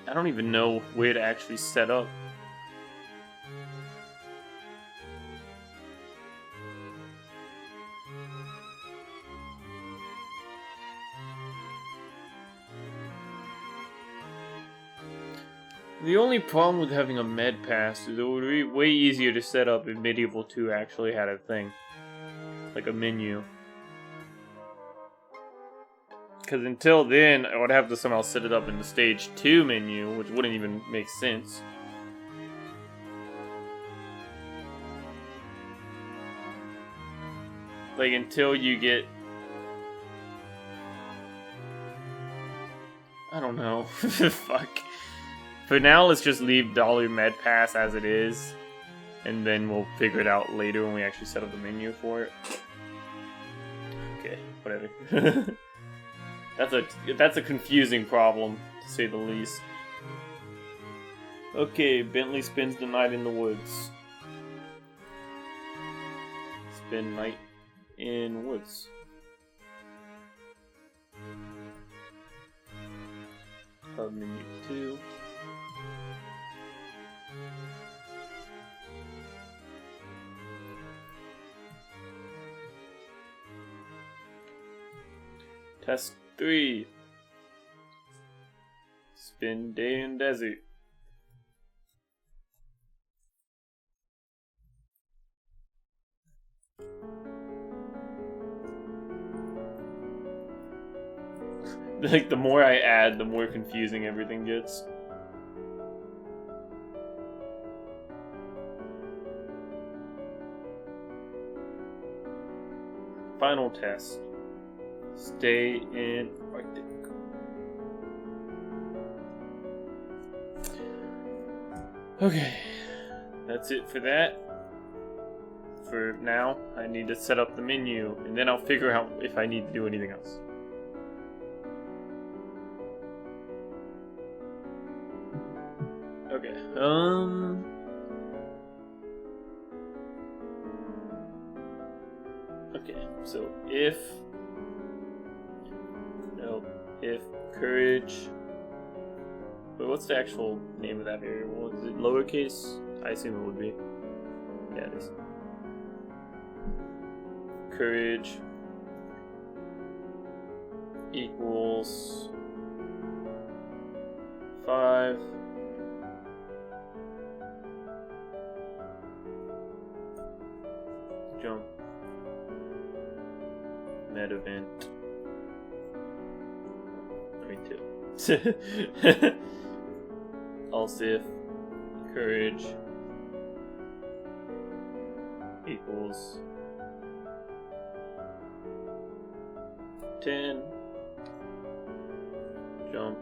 A: I don't even know where to actually set up. The only problem with having a med pass is it would be way easier to set up if Medieval 2 actually had a thing. Like a menu. Because until then, I would have to somehow set it up in the Stage 2 menu, which wouldn't even make sense. Like, until you get... I don't know. Fuck. For now, let's just leave Dollar Med Pass as it is. And then we'll figure it out later when we actually set up the menu for it. Okay, whatever. That's a confusing problem, to say the least. Okay, Bentley spends the night in the woods. Spend night in woods. Hub menu 2. Test 3. Spend day in desert. Like, the more I add, the more confusing everything gets. Final test. Stay in Arctic. Okay, that's it for that. For now, I need to set up the menu, and then I'll figure out if I need to do anything else. Okay, okay, so if courage... Wait, what's the actual name of that variable? Is it lowercase? I assume it would be. Yeah, it is. Courage equals 5. Jump. Med event. Me too. Else if courage equals 10. Jump.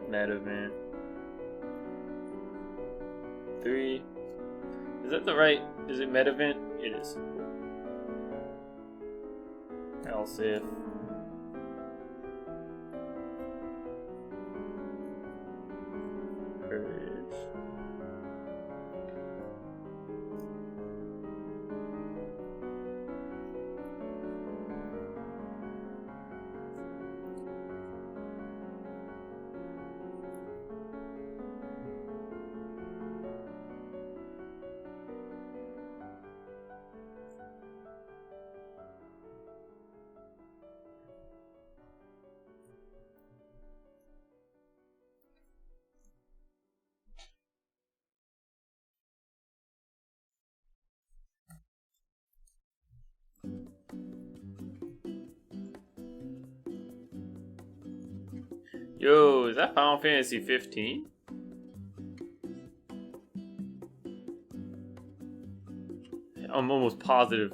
A: Med event. 3. Is that the right? Is it med event? It is. Else if. Courage. Yo, is that Final Fantasy 15? I'm almost positive.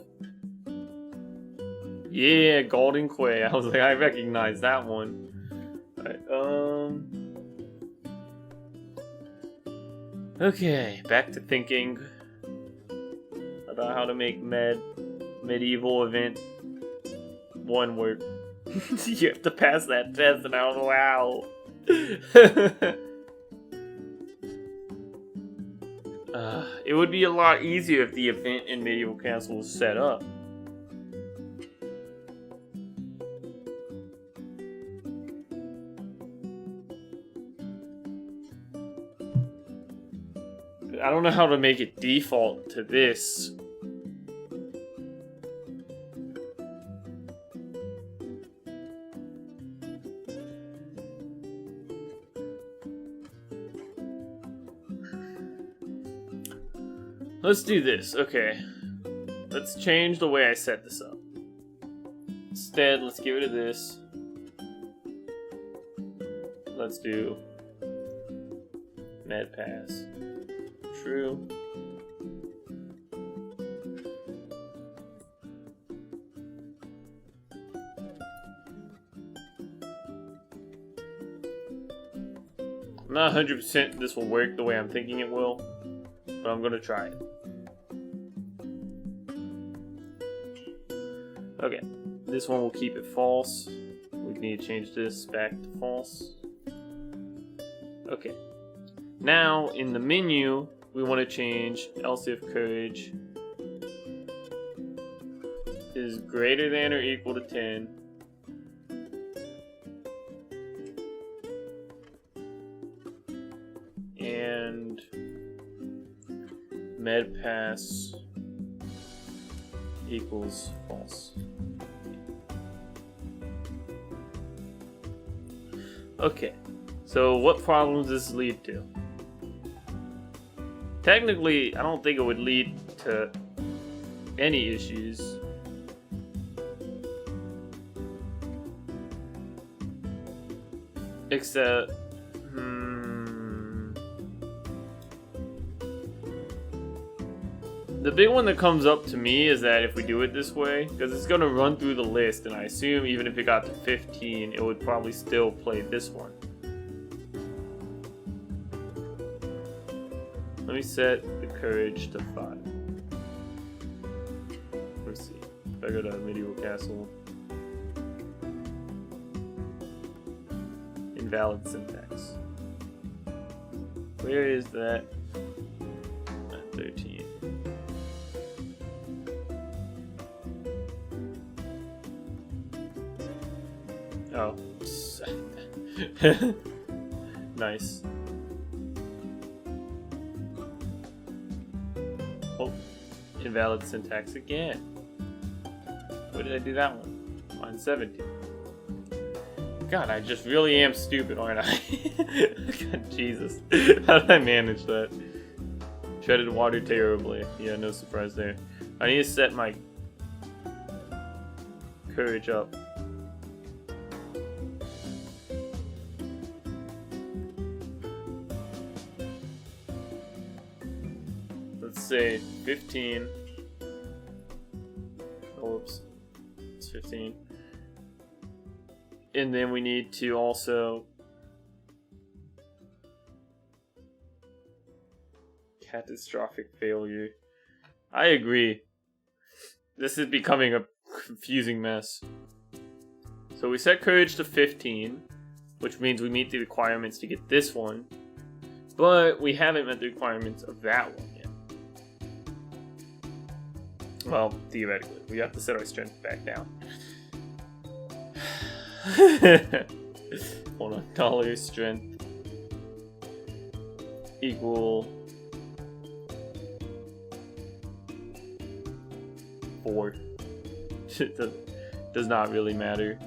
A: Yeah, Golden Quay. I was like, I recognize that one. Alright, okay, back to thinking about how to make medieval event 1 work. You have to pass that test, and I was wow. It would be a lot easier if the event in Medieval Castle was set up. I don't know how to make it default to this. Let's do this, okay. Let's change the way I set this up. Instead, let's get rid of this. Let's do Med Pass. True. I'm not 100% this will work the way I'm thinking it will, but I'm gonna try it. Okay, this one will keep it false. We need to change this back to false. Okay, now in the menu, we want to change else if courage is greater than or equal to 10. And med pass equals false. Okay, so what problems does this lead to? Technically, I don't think it would lead to any issues. Except, the big one that comes up to me is that if we do it this way, because it's going to run through the list, and I assume even if it got to 15, it would probably still play this one. Let me set the courage to 5. Let's see. If I go to Medieval Castle. Invalid syntax. Where is that? 13. Oh. Nice. Oh, invalid syntax again. Where did I do that one? Line 17. God, I just really am stupid, aren't I? God, Jesus. How did I manage that? Treaded water terribly. Yeah, no surprise there. I need to set my courage up. Let's say 15. Oh, whoops. It's 15. And then we need to also... Catastrophic failure. I agree. This is becoming a confusing mess. So we set courage to 15, which means we meet the requirements to get this one. But we haven't met the requirements of that one yet. Well, theoretically. We have to set our strength back down. Hold on. Dollar strength equal 4. Does not really matter.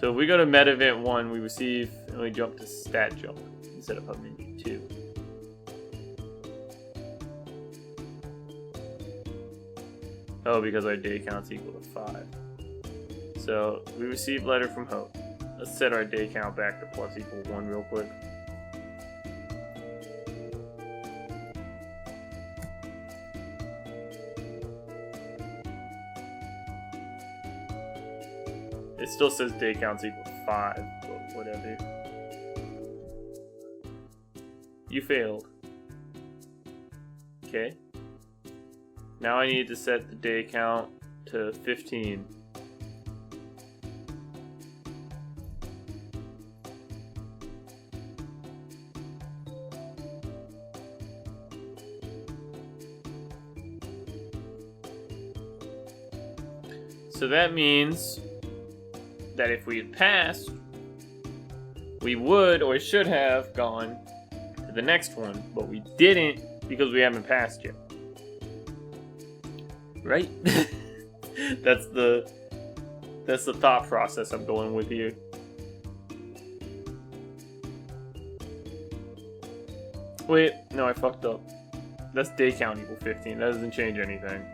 A: So if we go to Med Event 1, we receive, and we jump to Stat Jump instead of Amenity 2. Oh, because our day count's equal to 5. So we receive Letter from Hope. Let's set our day count back to plus equal 1 real quick. It still says day count's equal to 5, but whatever. You failed. Okay. Now I need to set the day count to 15. So that means that if we had passed, we would or should have gone to the next one, but we didn't because we haven't passed yet. Right? That's the thought process I'm going with here. Wait, no, I fucked up. That's day count equal 15. That doesn't change anything.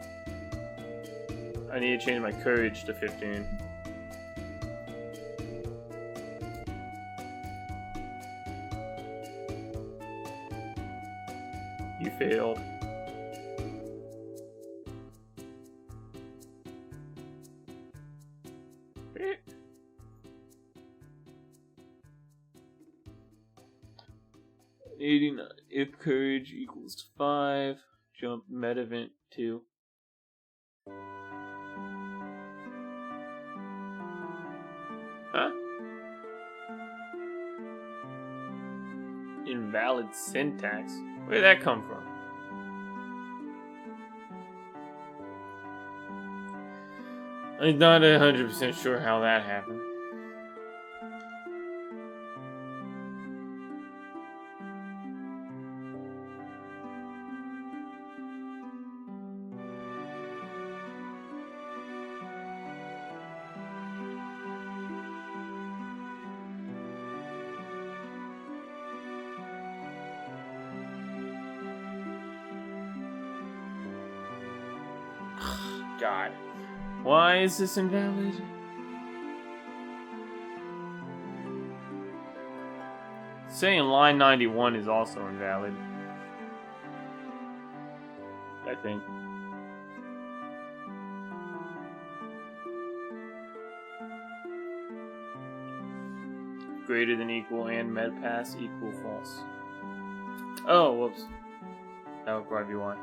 A: I need to change my courage to 15. You failed. $89. If courage equals 5, jump med event 2. Huh? Invalid syntax? Where did that come from? I'm not 100% sure how that happened. God. Why is this invalid? Saying line 91 is also invalid. I think. Greater than equal and med pass equal false. Oh, whoops. That would probably be why.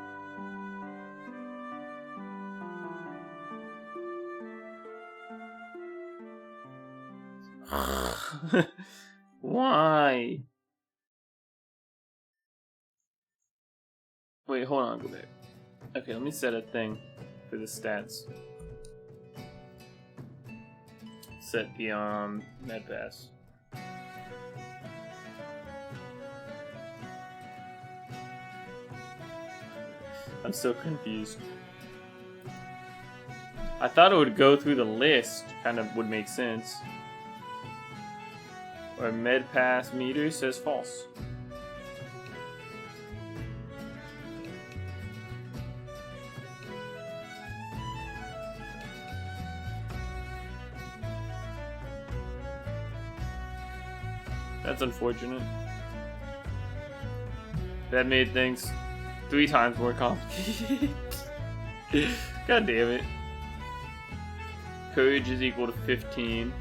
A: Why? Wait, hold on, go back. Okay, let me set a thing for the stats. Set the med pass. I'm so confused. I thought it would go through the list, kind of would make sense. Or med pass meter says false. That's unfortunate. That made things 3 times more complicated. God damn it. Courage is equal to 15.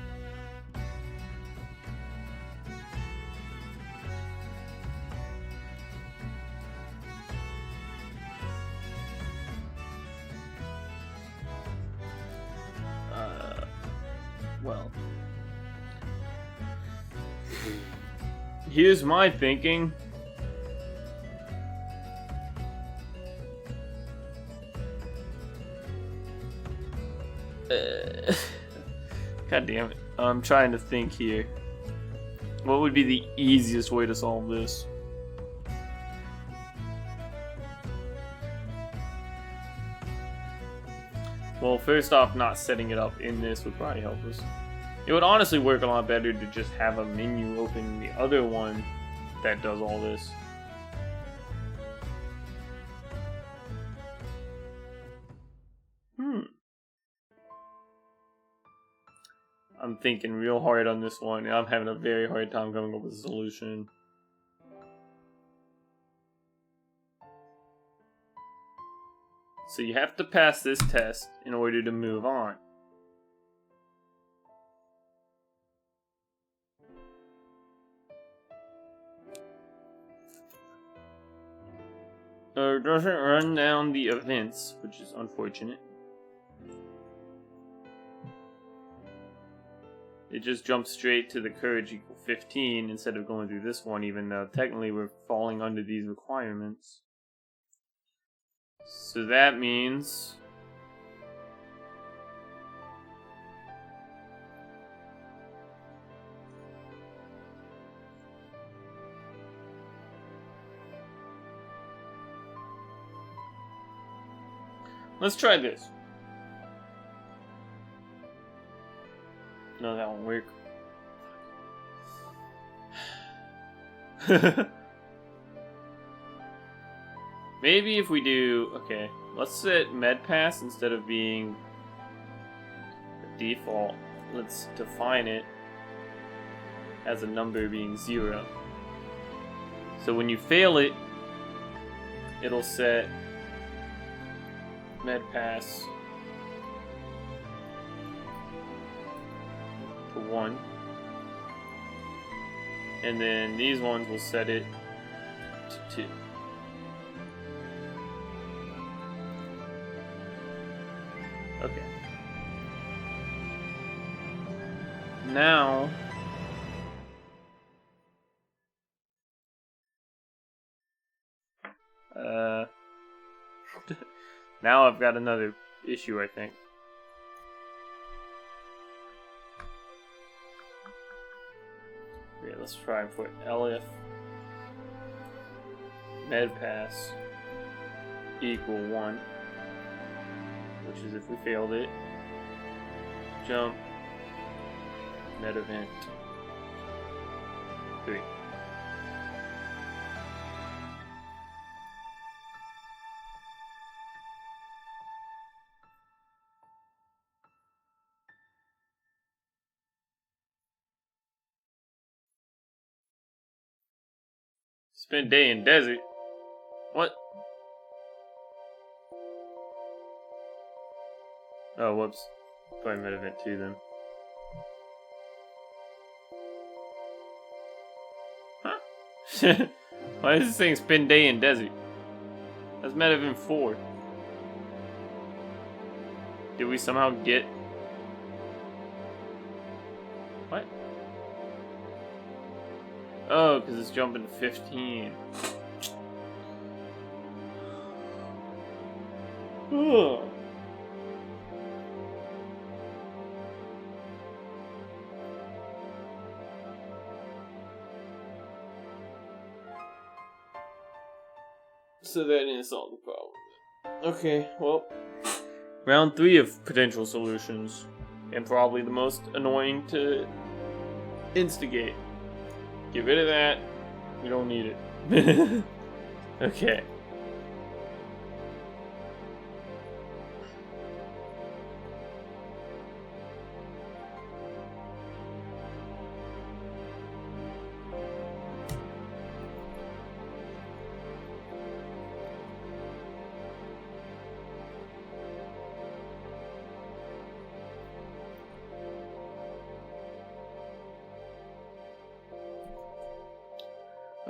A: Well, here's my thinking. God damn it. I'm trying to think here. What would be the easiest way to solve this? Well, first off, not setting it up in this would probably help us. It would honestly work a lot better to just have a menu open in the other one that does all this. I'm thinking real hard on this one, and I'm having a very hard time coming up with a solution. So you have to pass this test in order to move on. It doesn't run down the events, which is unfortunate. It just jumps straight to the courage equal 15 instead of going through this one, even though technically we're falling under these requirements. So that means... let's try this. No, that won't work. Maybe if we do... okay, let's set med pass instead of being the default. Let's define it as a number being 0. So when you fail it, it'll set med pass to 1. And then these ones will set it to 2. Okay. Now now I've got another issue, I think. Okay, let's try and put elif med pass equal 1, which is if we failed it. Jump med event 3. Spend day in desert? What? Oh, whoops. Probably med event 2 then. Huh? Why is this saying spend day in desert? That's med event 4. Did we somehow get... what? Oh, because it's jumping to 15. Ugh. So that didn't solve the problem. Okay, well, round 3 of potential solutions, and probably the most annoying to instigate. Get rid of that. We don't need it. Okay.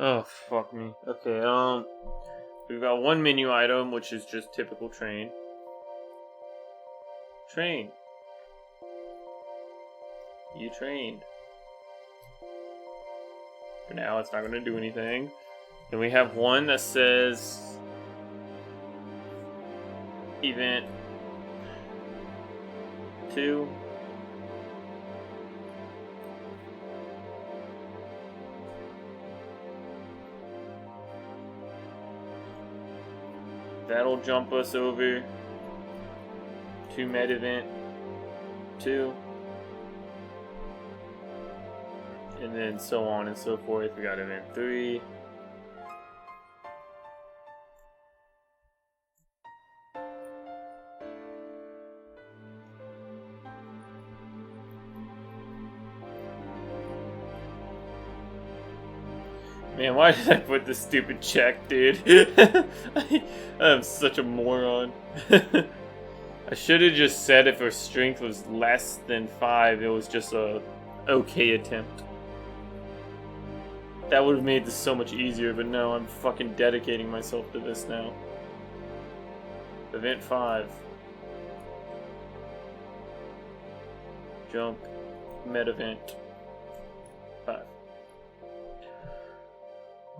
A: Oh, fuck me. Okay, we've got one menu item, which is just typical train. Train. You trained. For now, it's not going to do anything. Then we have one that says event 2. That'll jump us over to med event 2. And then so on and so forth. We got event 3. Man, why did I put this stupid check, dude? I'm such a moron. I should have just said if her strength was less than 5, it was just a okay attempt. That would have made this so much easier, but no, I'm fucking dedicating myself to this now. Event 5. Jump. Med event 5.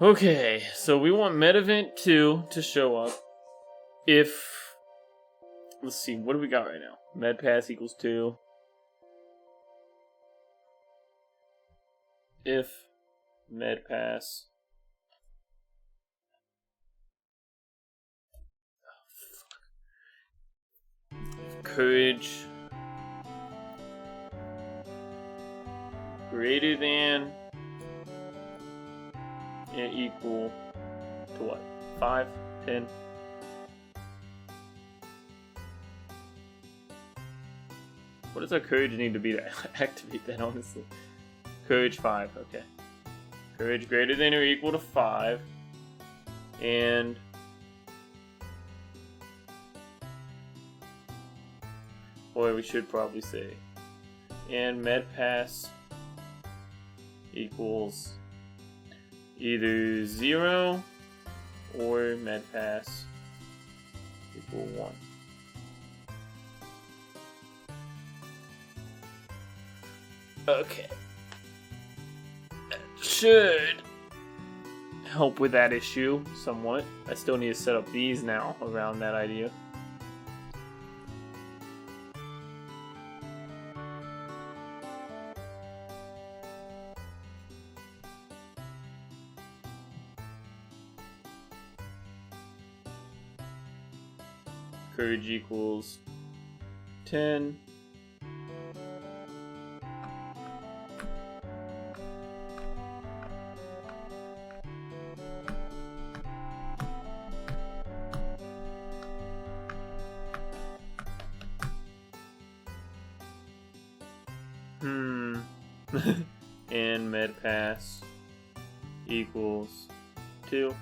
A: Okay, so we want med event 2 to show up if... Let's see, what do we got right now? Med pass equals 2. If med pass courage greater than and equal to what? 5, 10. What does our courage need to be to activate that, honestly? Courage 5, okay. Courage greater than or equal to 5. And boy, we should probably say. And med pass equals either 0 or med pass equal 1. Okay. That should help with that issue somewhat. I still need to set up these now around that idea. Courage equals 10. And med pass equals 2.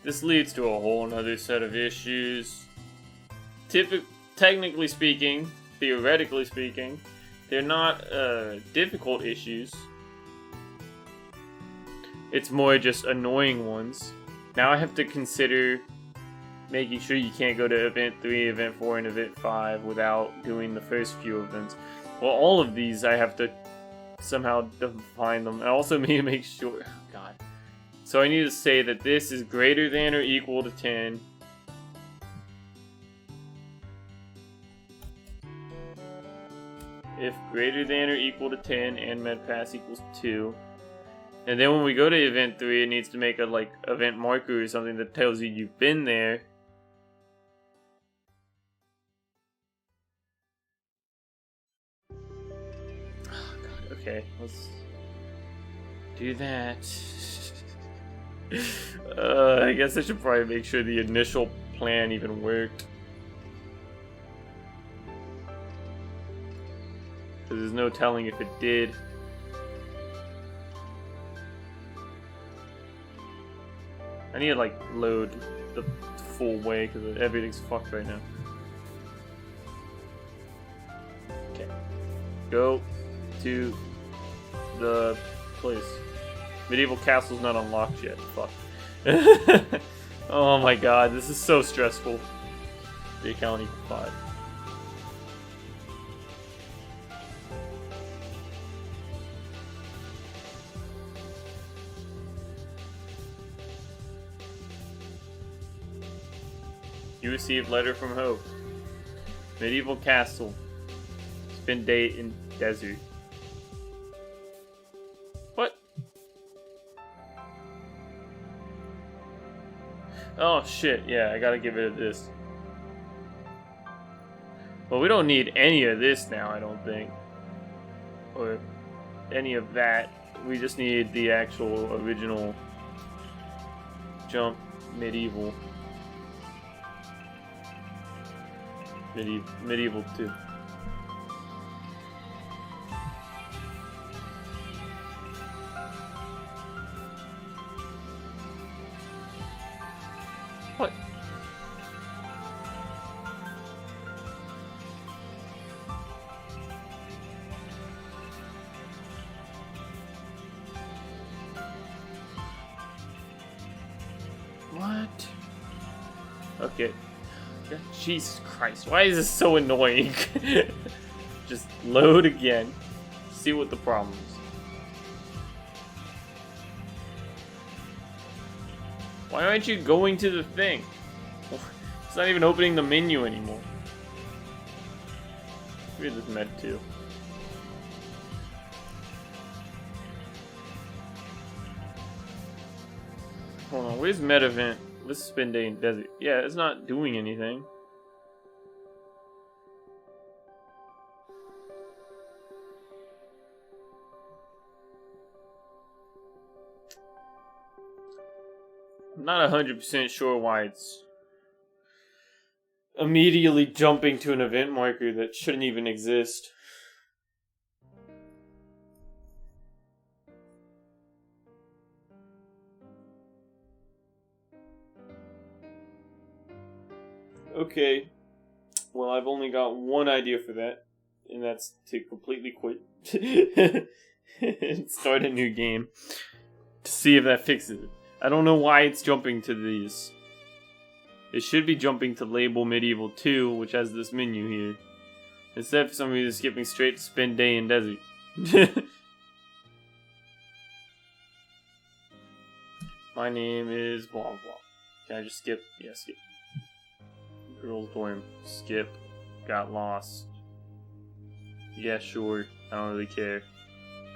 A: This leads to a whole nother set of issues. Technically speaking, theoretically speaking, they're not difficult issues. It's more just annoying ones. Now I have to consider making sure you can't go to event 3, event 4, and event 5 without doing the first few events. Well, all of these I have to somehow define them. I also need to make sure... Oh, God. So I need to say that this is greater than or equal to 10. If greater than or equal to 10 and med pass equals 2. And then when we go to event 3, it needs to make a event marker or something that tells you you've been there. Oh, God. Okay, let's do that. I guess I should probably make sure the initial plan even worked. Because there's no telling if it did. I need to load the full way because everything's fucked right now. Okay. Go to the place. Medieval castle's not unlocked yet. Fuck. Oh my god, this is so stressful. The account equal 5. You received letter from Hope. Medieval castle. Spend day in desert. What? Oh shit, yeah, I gotta get rid of this. Well, we don't need any of this now, I don't think. Or any of that. We just need the actual original jump medieval. Medieval 2. What? What? Okay. Jesus Christ, why is this so annoying? Just load again. See what the problem is. Why aren't you going to the thing? It's not even opening the menu anymore. Read this med too. Hold on, where's med event? Let's spend day in desert. Yeah, it's not doing anything. I'm not 100% sure why it's immediately jumping to an event marker that shouldn't even exist. Okay, well, I've only got one idea for that, and that's to completely quit and start a new game to see if that fixes it. I don't know why it's jumping to these. It should be jumping to label Medieval 2, which has this menu here. Instead, for some reason, it's skipping straight to spend day in desert. My name is blah blah. Can I just skip? Yeah, skip. Girls dorm. Skip. Got lost. Yeah, sure. I don't really care.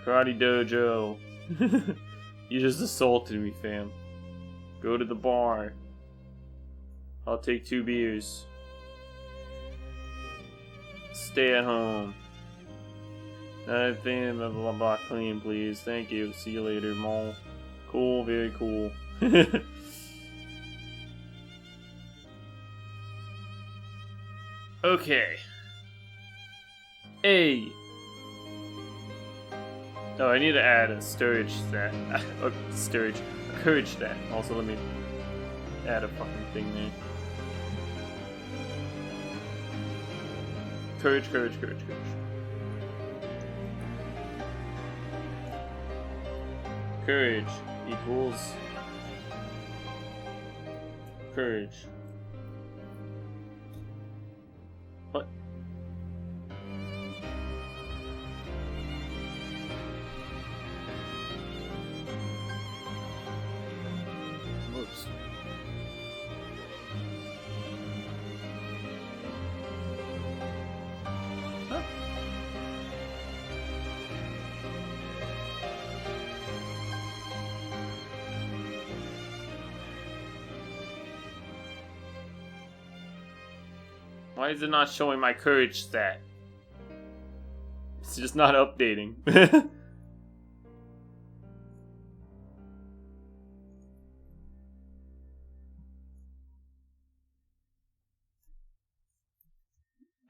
A: Karate dojo. You just assaulted me, fam. Go to the bar. I'll take 2 beers. Stay at home. Nothing, blah blah blah. Clean, please. Thank you. See you later, mall. Cool, very cool. Okay. A. Oh, I need to add a storage stat. Storage. A courage stat. Also, let me add a fucking thing there. Courage, courage, courage, courage. Courage equals courage. What? Whoops. Huh? Why is it not showing my courage stat? It's just not updating.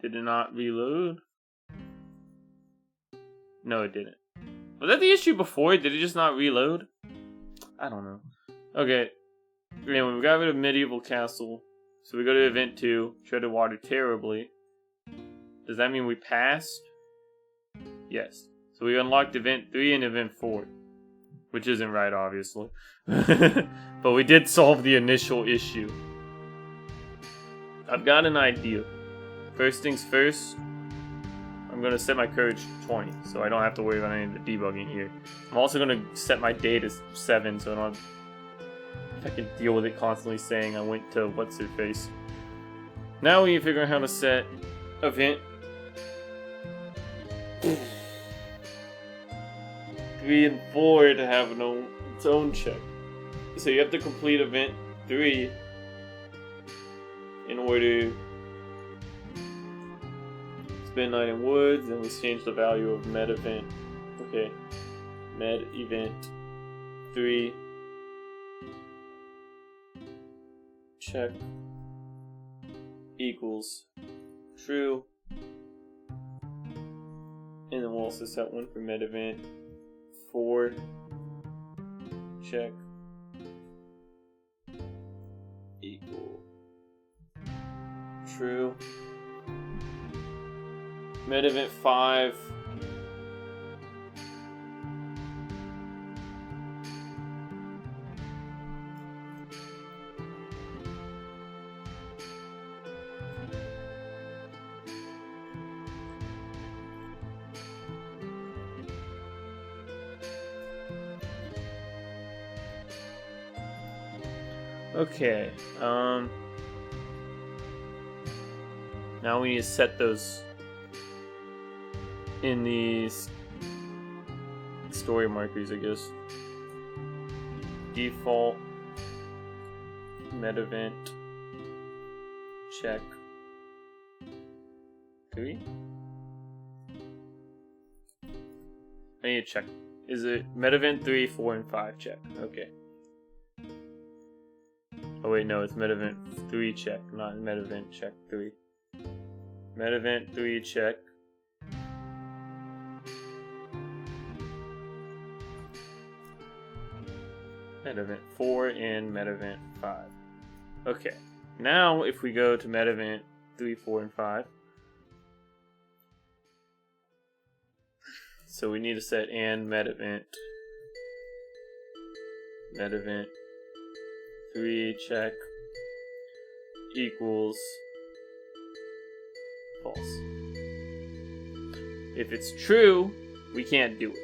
A: Did it not reload? No, it didn't. Was that the issue before? Did it just not reload? I don't know. Okay. Anyway, we got rid of Medieval Castle. So we go to Event 2. Treaded water terribly. Does that mean we passed? Yes. So we unlocked event 3 and event 4. Which isn't right, obviously. But we did solve the initial issue. I've got an idea. First things first, I'm going to set my courage to 20, so I don't have to worry about any of the debugging here. I'm also going to set my day to 7, so I can deal with it constantly saying I went to what's-her-face. Now we need to figure out how to set event 3 and 4 to have its own check. So you have to complete event 3 in order to spend night in woods, and we change the value of med event. Okay. Med event 3 check equals true. And then we'll also set one for med event 4 check equal true. Med event 5 okay, now we need to set those in these story markers, I guess. Default med event check 3. I need to check. Is it med event 3, 4, and 5 check? Okay. Oh wait, no, it's med event 3 check, not med event check 3. Med event 3 check. Med event 4 and med event 5. Okay. Now if we go to med event 3, 4, and 5. So we need to set and med event 3 check equals false. If it's true, we can't do it.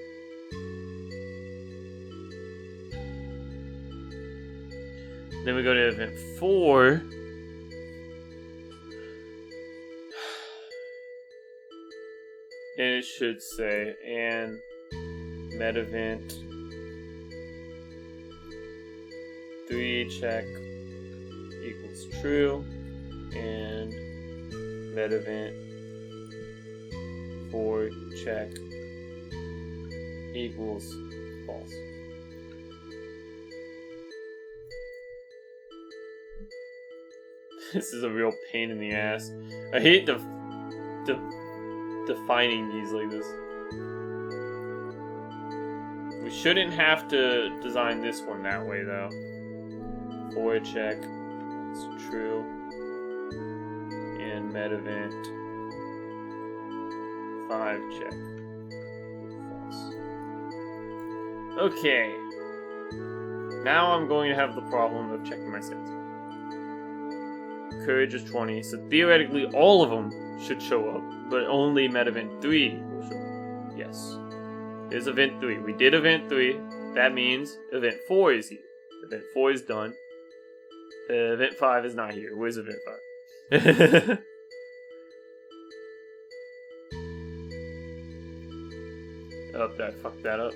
A: Then we go to event 4. And it should say and med event 3 check equals true, and med event 4 check equals false. This is a real pain in the ass. I hate defining these like this. We shouldn't have to design this one that way though. 4 check is true, and med event 5 check false. Okay. Now I'm going to have the problem of checking my stats. Courage is 20, so theoretically all of them should show up, but only med event 3 will show up. Yes. Here's event 3. We did event 3. That means event 4 is here. Event 4 is done. Event 5 is not here. Where's event 5? Oh, did I fuck that up?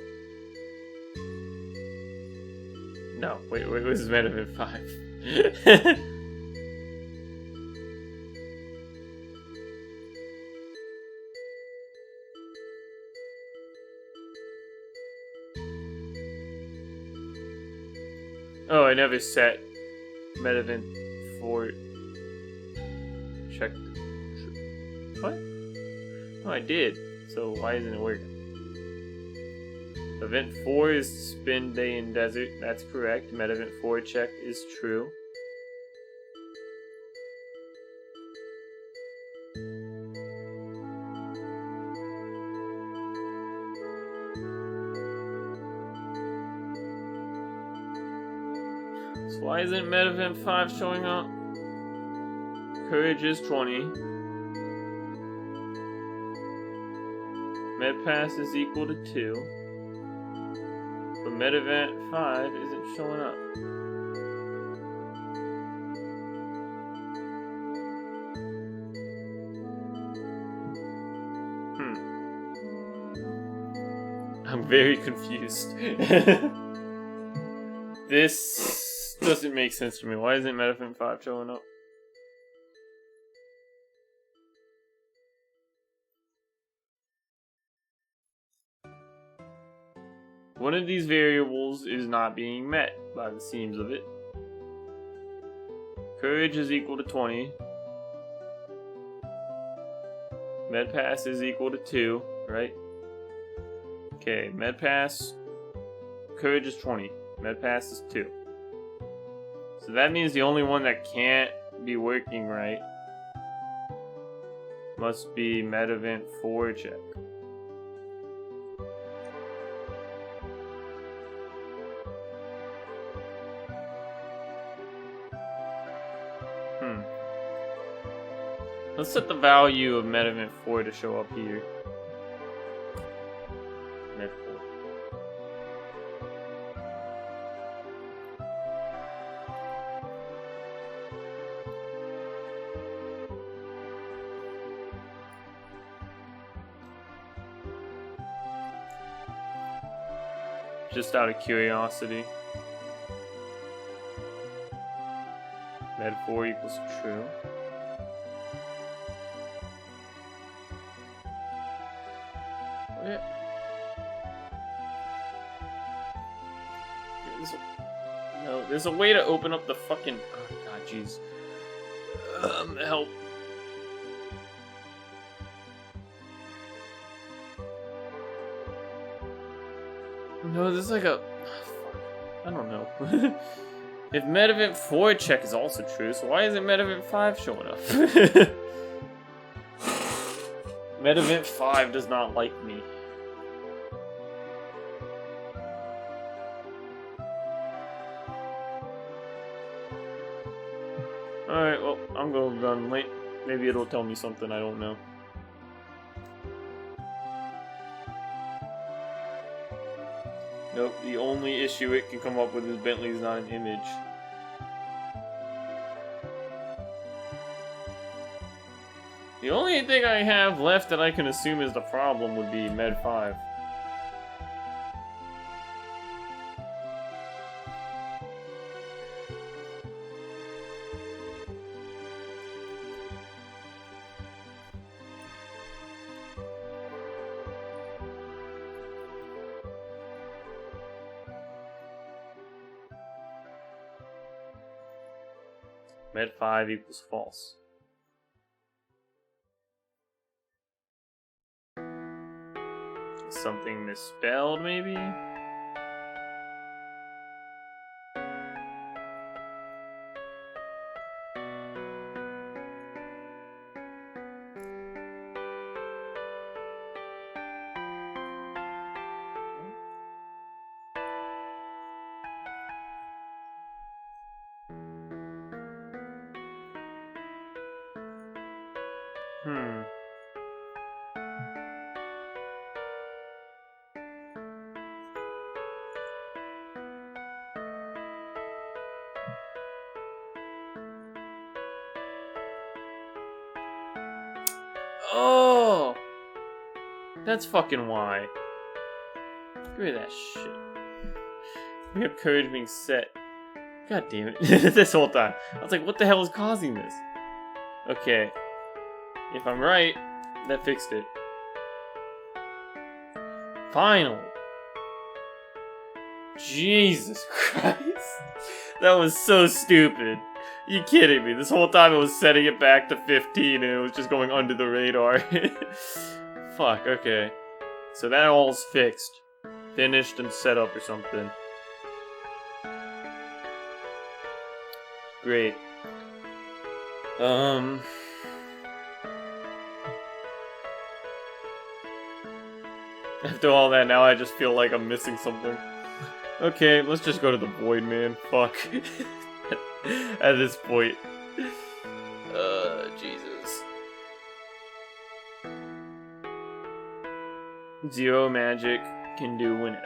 A: No, wait, where's med event 5? Oh, I never set med event 4 check. What? Oh, I did. So why isn't it working? Event 4 is spend day in desert. That's correct. Med event 4 check is true. So why isn't Med Event 5 showing up? Courage is 20. Med Pass is equal to 2. But Med Event 5 isn't showing up. I'm very confused. This doesn't make sense to me. Why isn't Med Event 5 showing up? One of these variables is not being met by the seams of it. Courage is equal to 20. Med Pass is equal to 2, right? Okay, Med Pass. Courage is 20. Med Pass is 2. So that means the only one that can't be working right must be Med Event 4 check. Let's set the value of Med Event 4 to show up here. Med 4. Just out of curiosity. Med 4 equals true. There's a way to open up the fucking... Oh god, jeez. Help. No, there's like a... I don't know. If Med Event 4 check is also true, so why isn't Med Event 5 showing up? Med Event 5 does not like me. Alright, well, I'm gonna run late. Maybe it'll tell me something I don't know. Nope, the only issue it can come up with is Bentley's not an image. The only thing I have left that I can assume is the problem would be Med 5. Med 5 equals false. Something misspelled, maybe? Oh! That's fucking why. Give me that shit. We have courage being set. God damn it. This whole time. I was like, what the hell is causing this? Okay. If I'm right, that fixed it. Finally. Jesus Christ. That was so stupid. You kidding me? This whole time it was setting it back to 15 and it was just going under the radar. Fuck, okay. So that all's fixed. Finished and set up or something. Great. After all that, now I just feel like I'm missing something. Okay, let's just go to the void, man. Fuck. At this point. Jesus. Zero magic can do whenever.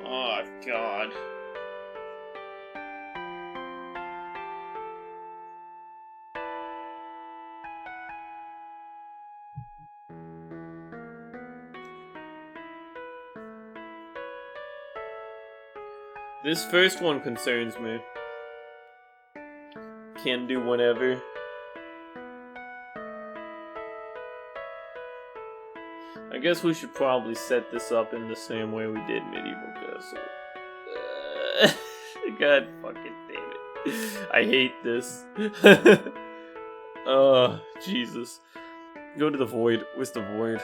A: Oh, God. This first one concerns me. Can do whenever. I guess we should probably set this up in the same way we did Medieval Castle. God fucking damn it. I hate this. Oh, Jesus. Go to the void. Where's the void?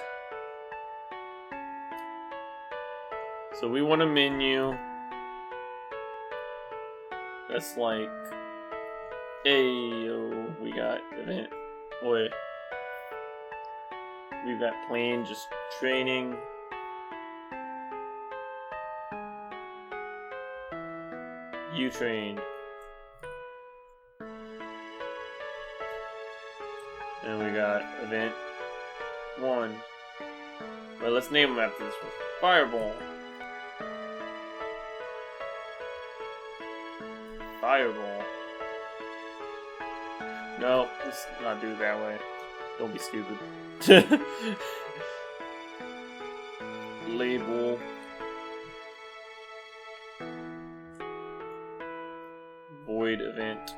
A: So we want a menu. That's like... Ayo, we got event. Wait. We've got plain, just training. You trained. And we got event 1. Well, let's name them after this one. Fireball. Fireball. No, let's not do it that way. Don't be stupid. Label. Void event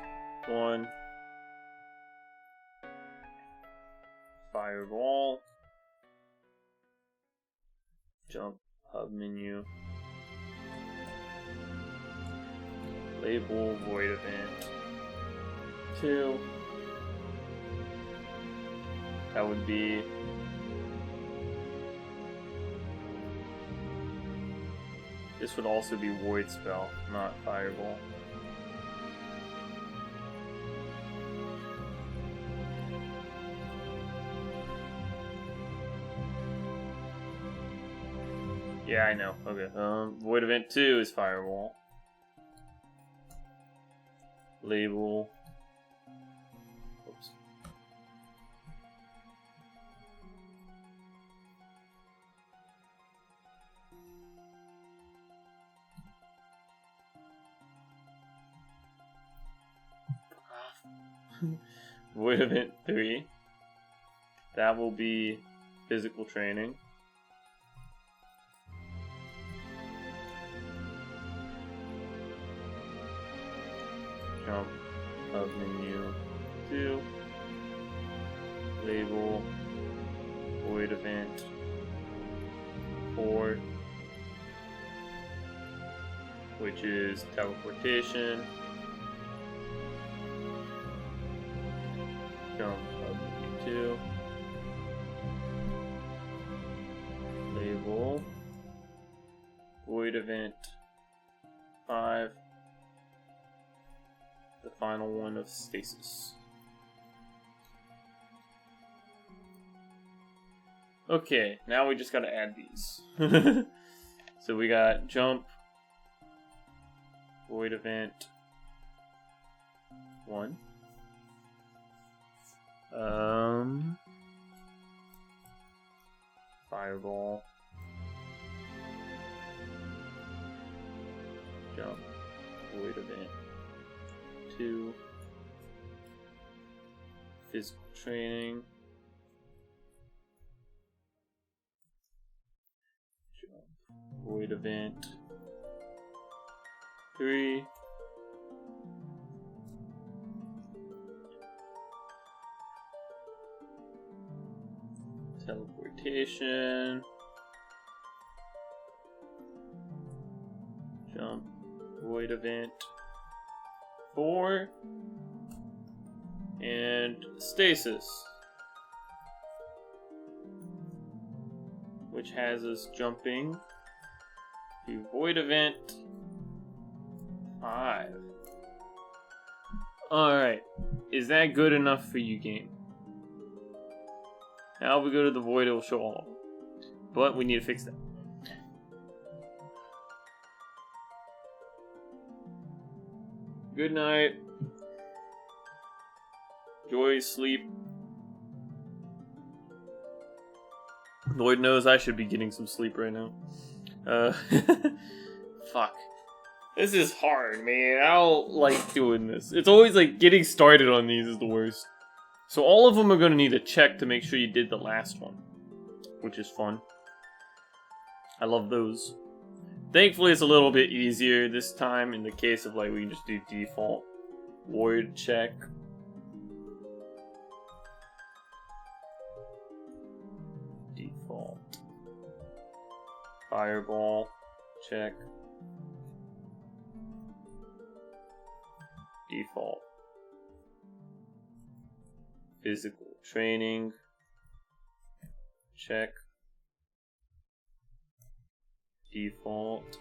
A: 1. Fireball. Jump hub menu. Label void event 2. That would be this would also be void spell, not fireball. Yeah, I know. Okay. Void event 2 is fireball. Label. Oops. Void event 3. That will be physical training. Jump hub menu 2. Label void event 4, which is teleportation. Jump hub menu 2. Label void event 5. The final one of stasis. Okay, now we just gotta add these. So we got jump, void event 1. Fireball. Jump, void event 2. Physical training. Jump, void event 3. Teleportation. Jump, void event 4. And stasis, which has us jumping to void event 5. Alright, is that good enough for you, game? Now if we go to the void, it will show all of them. But we need to fix that. Good night. Enjoy sleep. Lord knows I should be getting some sleep right now. Fuck. This is hard, man. I don't like doing this. It's always like getting started on these is the worst. So all of them are going to need a check to make sure you did the last one, which is fun. I love those. Thankfully, it's a little bit easier this time in the case of like we can just do default ward check. Default fireball check. Default physical training check. Default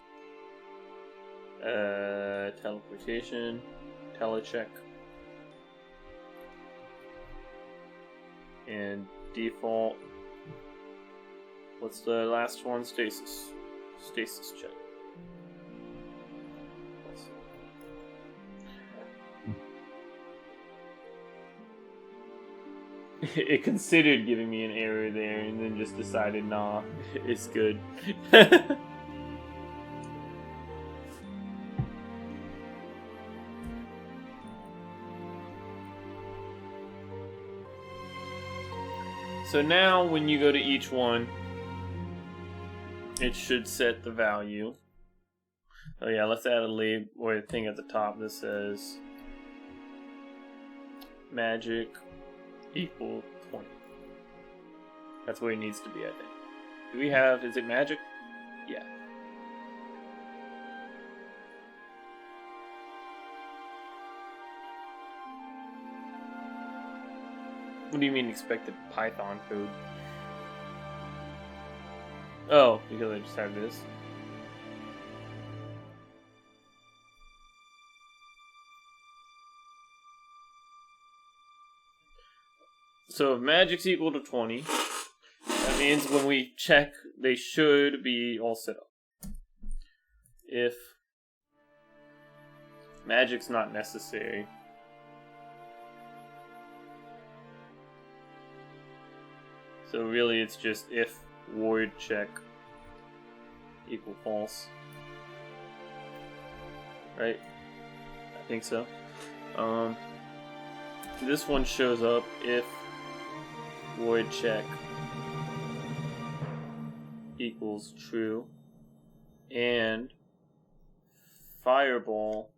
A: teleportation telecheck, and default, what's the last one? Stasis check. It considered giving me an error there and then just decided, nah, it's good. So now when you go to each one, it should set the value. Oh yeah, let's add a label or a thing at the top that says magic equal 20. That's where it needs to be, I think. Do we have, is it magic? Yeah. What do you mean expected Python code? Oh, because I just have this. So if magic's equal to 20, that means when we check, they should be all set up. If magic's not necessary, so really it's just if ward check equal false. Right? I think so. This one shows up if void check equals true and fireball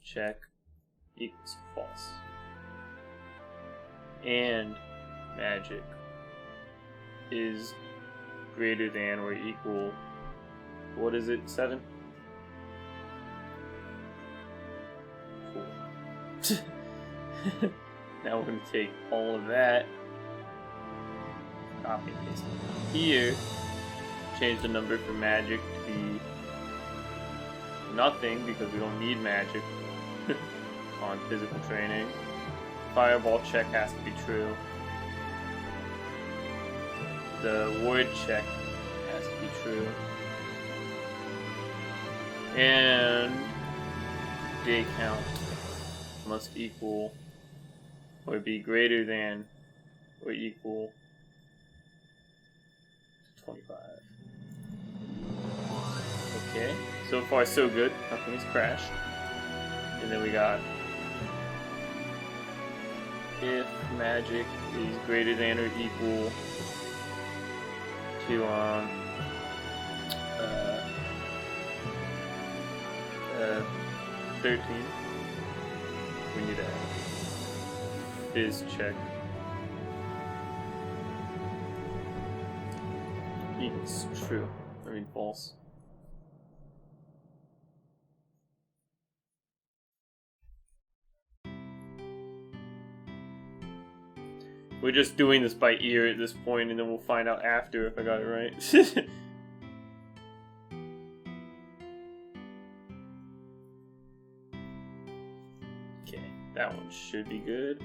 A: check equals false and magic is greater than or equal, what is it, 7? 4. Now we're going to take all of that, copy and paste it here, change the number for magic to be nothing because we don't need magic on physical training. Fireball check has to be true. The word check has to be true. And day count must equal or be greater than or equal to 25. Okay, so far so good. Nothing's crashed. And then we got if magic is greater than or equal to 13. We need a fizz check equals true. I mean false. We're just doing this by ear at this point, and then we'll find out after if I got it right. Okay, that one should be good.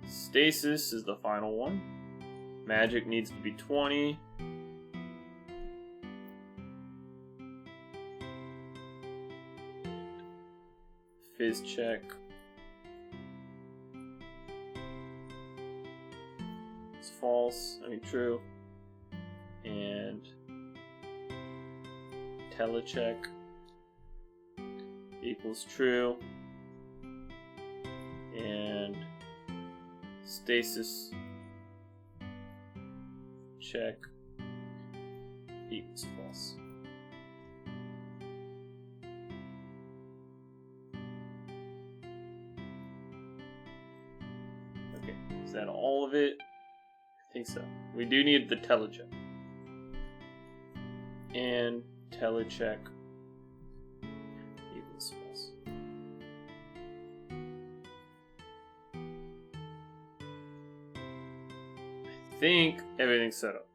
A: Stasis is the final one. Magic needs to be 20. Fizz check. It's false. I mean true. And telecheck equals true. And stasis check equals false. Okay, is that all of it? I think so. We do need the telecheck. And telecheck equals false. I think everything's set up.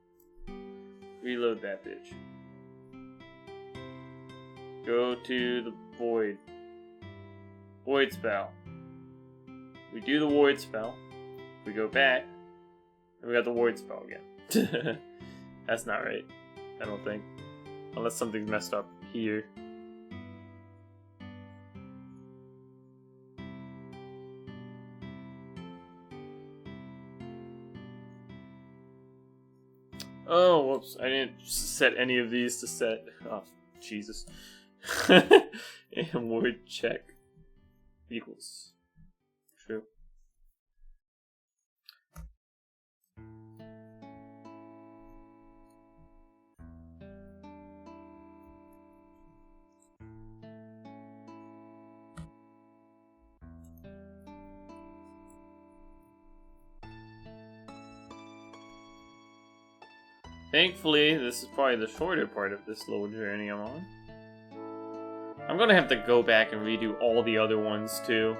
A: Reload that bitch. Go to the void. Void spell. We do the void spell. We go back. And we got the void spell again. That's not right. I don't think. Unless something's messed up here. Oh, whoops. I didn't set any of these to set. Oh, Jesus. And word check equals true. Thankfully, this is probably the shorter part of this little journey I'm on. I'm gonna have to go back and redo all the other ones too.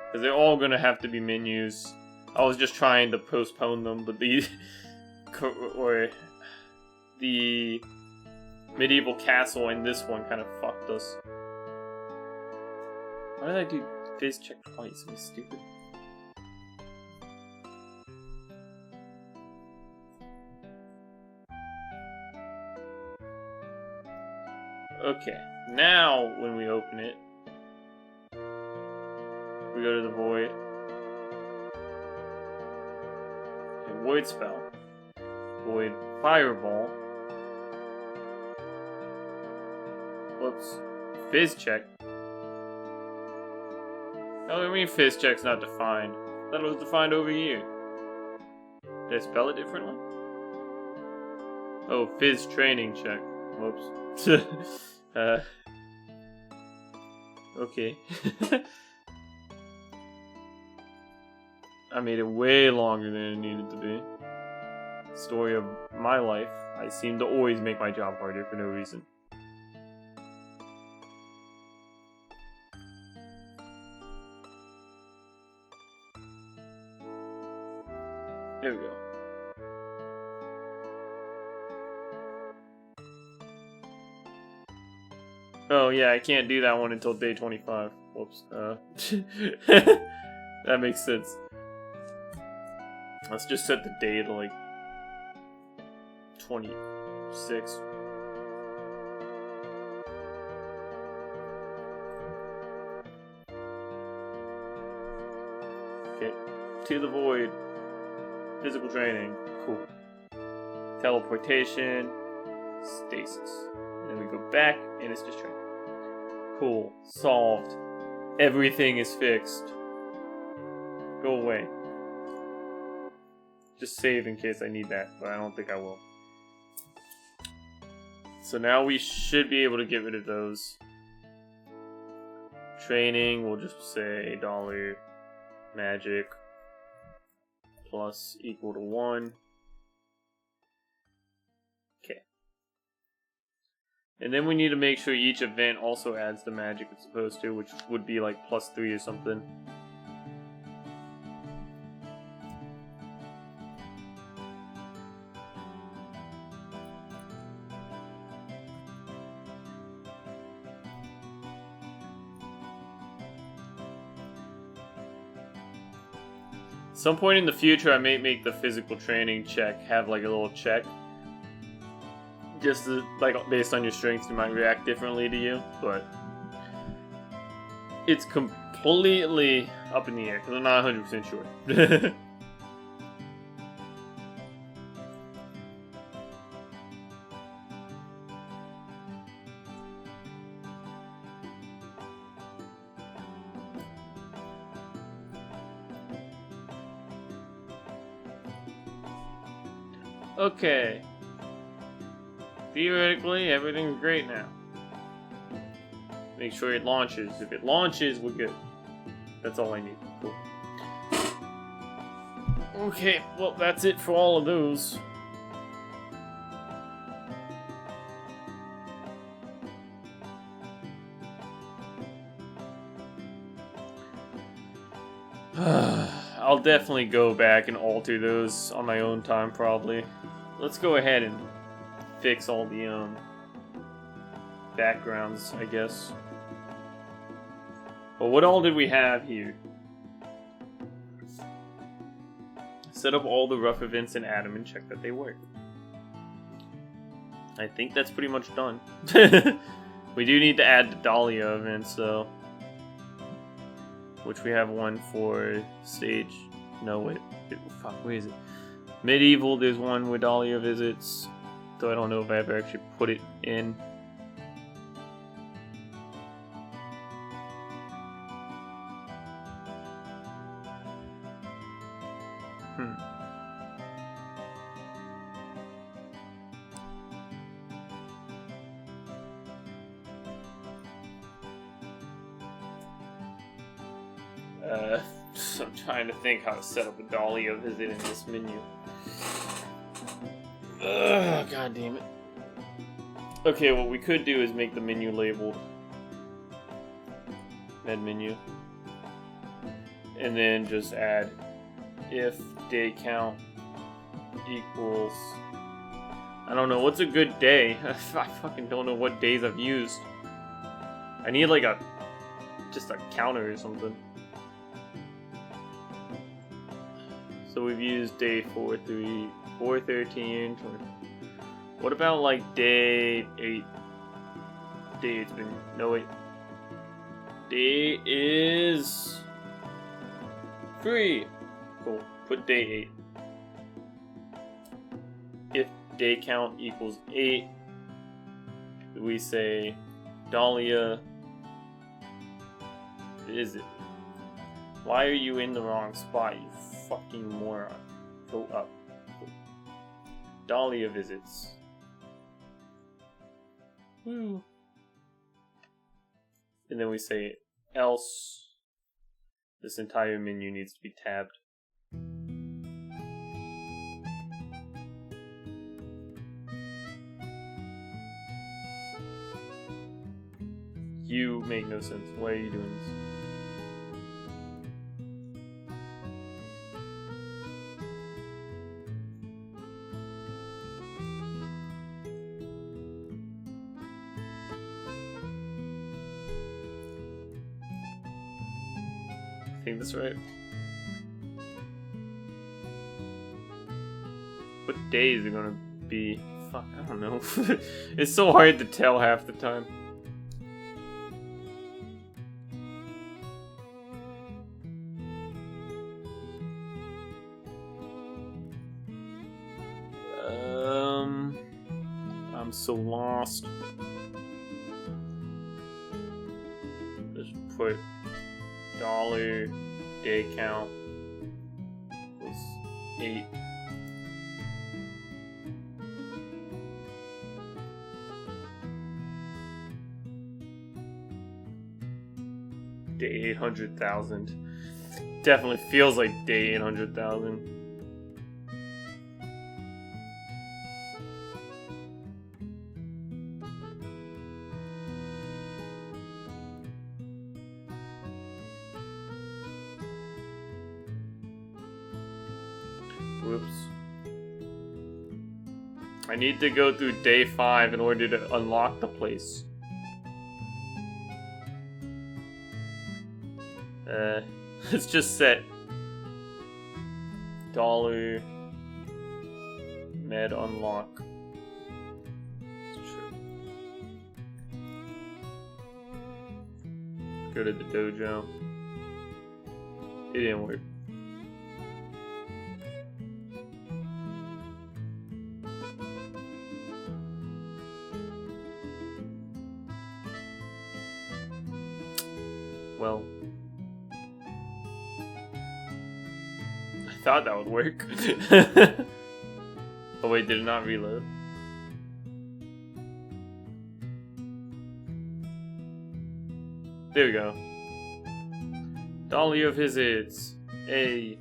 A: Because they're all gonna have to be menus. I was just trying to postpone them, but the medieval castle and this one kind of fucked us. Why did I do fizz check twice? Am I stupid? Okay, now when we open it, we go to the void. Okay, void spell. Void fireball. Whoops. Fizz check. Oh, I mean fizz check's not defined. I thought it was defined over here. Did I spell it differently? Oh, fizz training check. Whoops. Okay. I made it way longer than it needed to be. Story of my life. I seem to always make my job harder for no reason. There we go. Oh yeah, I can't do that one until day 25. Whoops. That makes sense. Let's just set the day to like 26. Okay, to the void. Physical training. Cool. Teleportation. Stasis. And then we go back and it's just training. Cool. Solved. Everything is fixed. Go away. Just save in case I need that, but I don't think I will. So now we should be able to get rid of those. Training, we'll just say $, magic, plus equal to 1. Okay. And then we need to make sure each event also adds the magic it's supposed to, which would be like +3 or something. Some point in the future, I may make the physical training check have like a little check. Just to, like, based on your strengths, it might react differently to you, but it's completely up in the air because I'm not 100% sure. Okay. Theoretically, everything's great now. Make sure it launches. If it launches, we're good. That's all I need. Cool. Okay, well, that's it for all of those. I'll definitely go back and alter those on my own time, probably. Let's go ahead and fix all the backgrounds, I guess. But what all did we have here? Set up all the rough events in Atom and check that they work. I think that's pretty much done. We do need to add the Dahlia events, though. Which we have one for stage. No, wait. Fuck, where is it? Medieval, there's one with Dahlia visits. Though I don't know if I ever actually put it in. I'm trying to think how to set up a Dahlia visit in this menu. Ugh, god damn it. Okay, what we could do is make the menu labeled med menu. And then just add if day count equals, I don't know, what's a good day? I fucking don't know what days I've used. I need like just a counter or something. So we've used day 413. What about like day 8? Day 8's been, no wait. Day is 3. Cool. Put day 8. If day count equals 8, we say Dahlia visit. Why are you in the wrong spot, you fucking moron? Go up. Dahlia visits. Woo. And then we say else. This entire menu needs to be tabbed. You make no sense. Why are you doing this? I think that's right. What day is it gonna be? Fuck, I don't know. It's so hard to tell half the time. I'm so lost. Just put dollar day count was 8. Day 800,000. Definitely feels like day 800,000. Whoops. I need to go through day 5 in order to unlock the place. It's just set. $1 med unlock. Sure. Go to the dojo. It didn't work. Well, I thought that would work. Oh wait, did it not reload? There we go. Dahlia visits. Hey.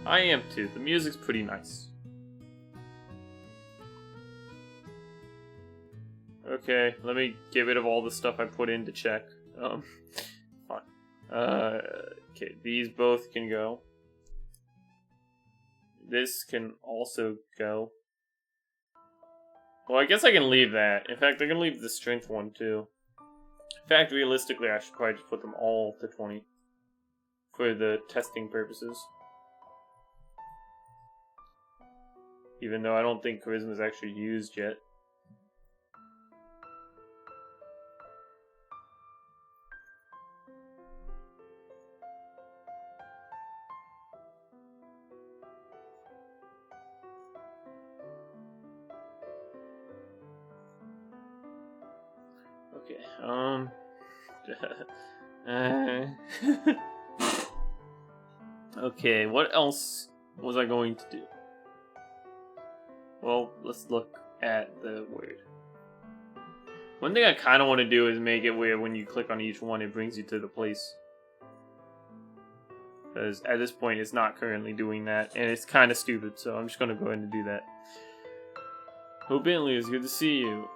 A: I am too. The music's pretty nice. Okay, let me get rid of all the stuff I put in to check. Fine. Okay, these both can go. This can also go. Well, I guess I can leave that. In fact, I can leave the strength one too. In fact, realistically, I should probably just put them all to 20 for the testing purposes. Even though I don't think charisma is actually used yet. Okay, okay, what else was I going to do? Well, let's look at the word. One thing I kind of want to do is make it where when you click on each one, it brings you to the place. Because at this point, it's not currently doing that, and it's kind of stupid, so I'm just going to go ahead and do that. Oh, Bentley, it's good to see you.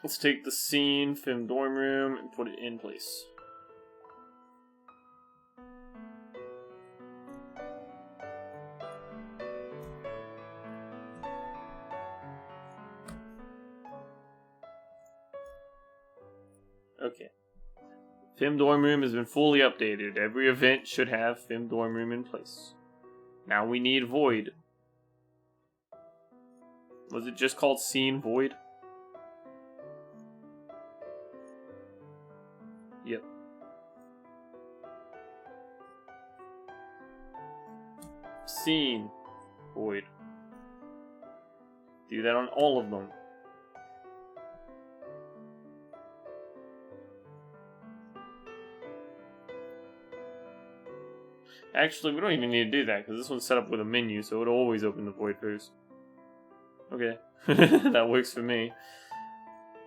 A: Let's take the scene from dorm room and put it in place. Okay. Film dorm room has been fully updated. Every event should have film dorm room in place. Now we need Void. Was it just called Scene Void? Yep. Scene Void. Do that on all of them. Actually, we don't even need to do that, because this one's set up with a menu, so it'll always open the void first. Okay. That works for me.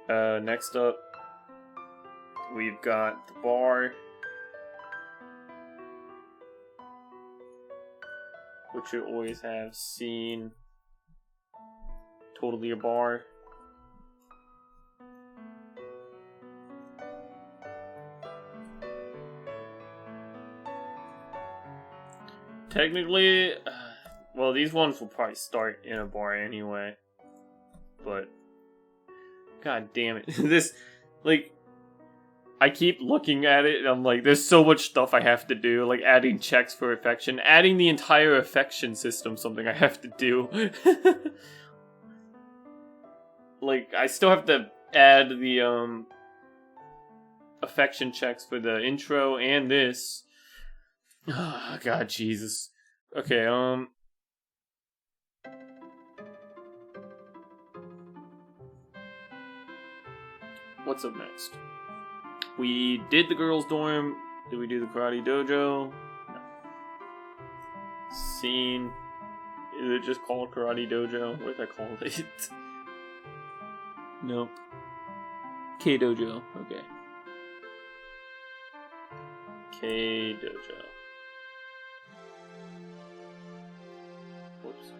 A: Next up, we've got the bar, which you always have seen. Totally a bar. Technically, well, these ones will probably start in a bar anyway. But, god damn it. This, like, I keep looking at it and I'm like, there's so much stuff I have to do. Like, adding checks for affection. Adding the entire affection system, something I have to do. Like, I still have to add the, affection checks for the intro and this. Oh, god, Jesus. Okay, what's up next? We did the girls' dorm. Did we do the karate dojo? No. Scene. Is it just called karate dojo? What did I call it? Nope. K dojo. Okay. K dojo. Whoops.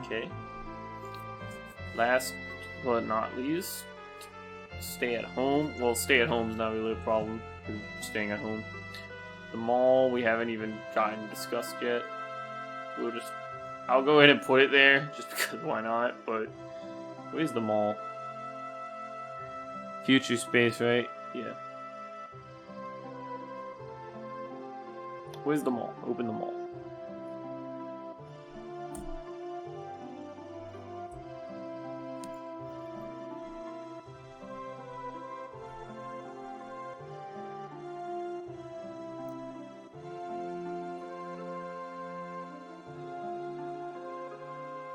A: Okay. Last but not least, Stay at home. Well, stay at home is not really a problem. We're staying at home. The mall we haven't even gotten discussed yet. I'll go ahead and put it there just because why not? But where's the mall? Future space, right? Yeah. Where's the mall? Open the mall.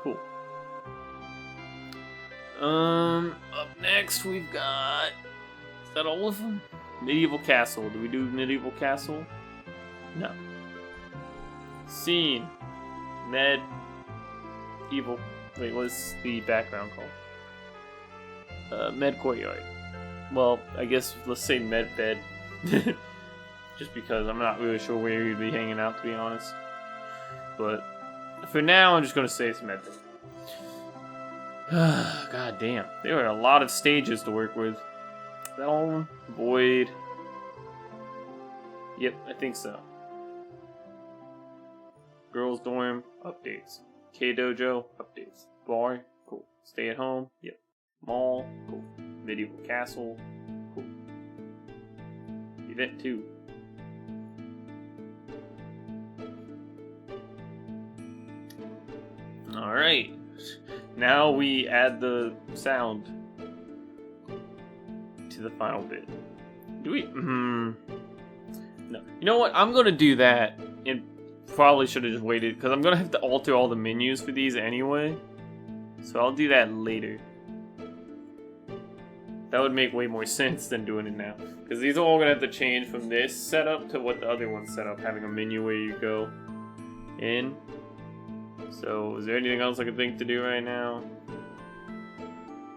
A: Cool. Up next we've got... Is that all of them? Medieval Castle. Do we do Medieval Castle? No. Scene. Evil. Wait, what's the background called? Med Courtyard. Well, I guess let's say Med Bed. Just because I'm not really sure where you'd be hanging out, to be honest. But for now, I'm just gonna say it's Med Bed. God damn. There are a lot of stages to work with. Is that all of them? Void. Yep, I think so. Girls' dorm, updates. K-Dojo, updates. Bar, cool. Stay at home, yep. Mall, cool. Medieval Castle, cool. Event 2. Alright. Now we add the sound to the final bit. Do we? No. You know what? I'm gonna do that, and probably should have just waited because I'm gonna have to alter all the menus for these anyway. So I'll do that later. That would make way more sense than doing it now, because these are all gonna have to change from this setup to what the other one set up, having a menu where you go in. So, is there anything else I can think to do right now?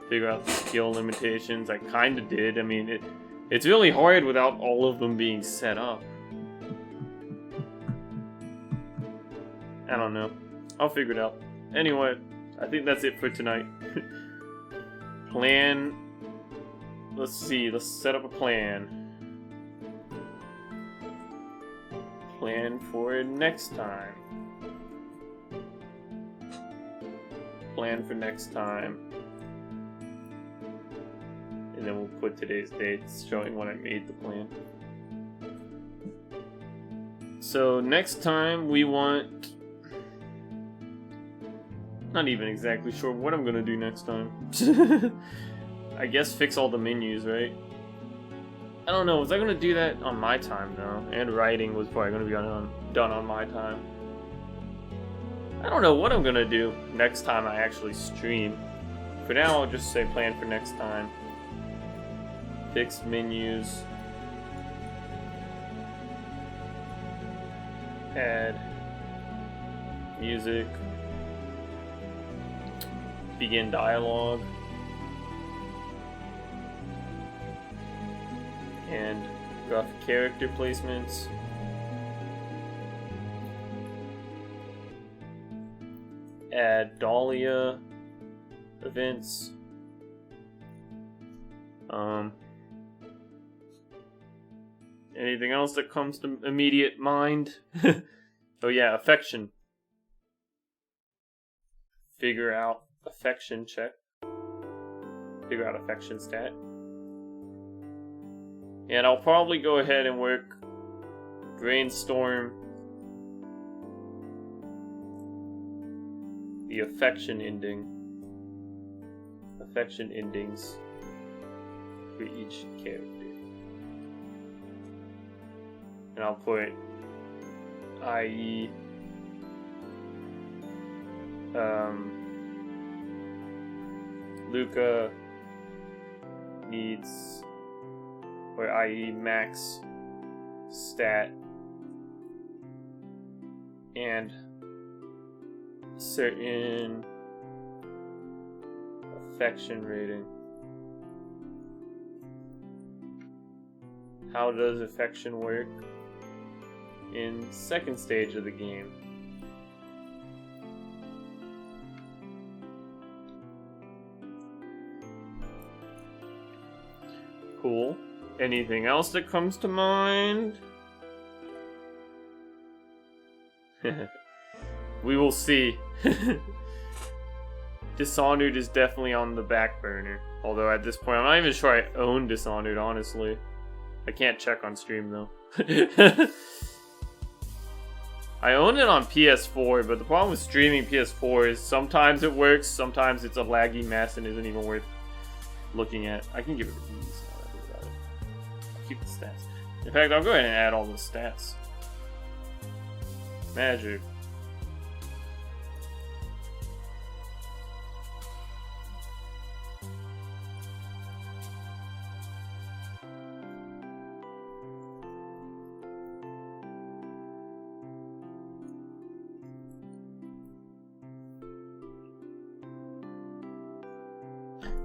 A: Figure out the skill limitations. I kind of did. I mean, it's really hard without all of them being set up. I don't know. I'll figure it out. Anyway, I think that's it for tonight. Plan. Let's see. Let's set up a plan. Plan for next time. Plan for next time. And then we'll put today's dates showing when I made the plan. So next time we want... Not even exactly sure what I'm gonna do next time. I guess fix all the menus, right? I don't know, was I gonna do that on my time though? And writing was probably gonna be done on my time. I don't know what I'm gonna do next time I actually stream. For now, I'll just say plan for next time. Fix menus. Add music. Begin dialogue. And rough character placements. Add Dahlia events. Anything else that comes to immediate mind? Oh yeah, affection. Figure out affection check. Figure out affection stat. And I'll probably go ahead and brainstorm the affection endings for each character. And I'll put i.e. Luca needs, or i.e. max stat and certain affection rating. How does affection work in second stage of the game? Cool. Anything else that comes to mind? We will see. Dishonored is definitely on the back burner. Although at this point, I'm not even sure I own Dishonored, honestly. I can't check on stream, though. I own it on PS4, but the problem with streaming PS4 is sometimes it works, sometimes it's a laggy mess and isn't even worth looking at. I can give it a these now that I think about it. I'll keep the stats. In fact, I'll go ahead and add all the stats. Magic.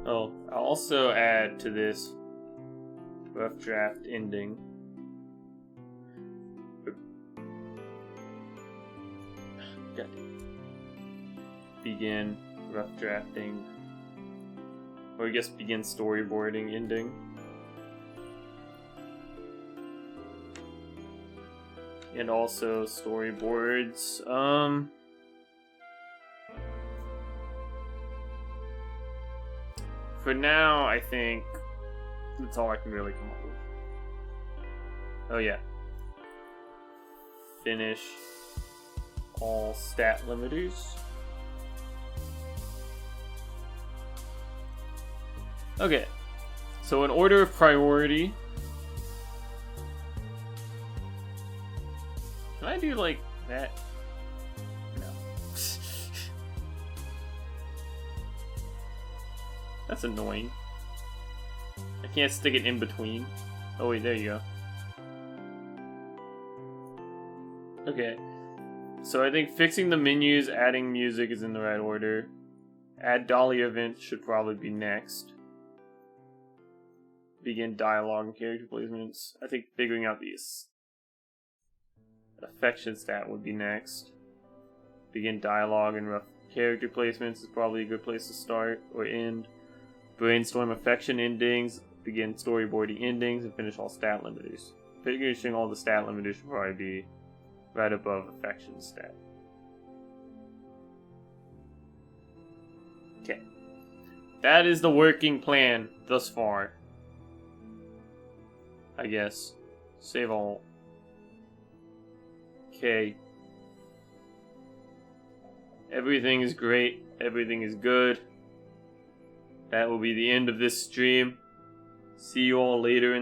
A: Oh, I'll also add to this rough draft ending. Begin rough drafting, or I guess begin storyboarding ending. And also storyboards. For now, I think that's all I can really come up with. Oh yeah. Finish all stat limiters. Okay. So in order of priority, can I do like that? No. That's annoying. I can't stick it in between. Oh wait, there you go. Okay. So I think fixing the menus, adding music is in the right order. Add Dolly events should probably be next. Begin dialogue and character placements. I think figuring out these affection stat would be next. Begin dialogue and rough character placements is probably a good place to start or end. Brainstorm affection endings, begin storyboarding endings, and finish all stat limiters. Finishing all the stat limiters should probably be right above affection stat. Okay. That is the working plan thus far. I guess. Save all. Okay. Everything is great. Everything is good. That will be the end of this stream. See you all later in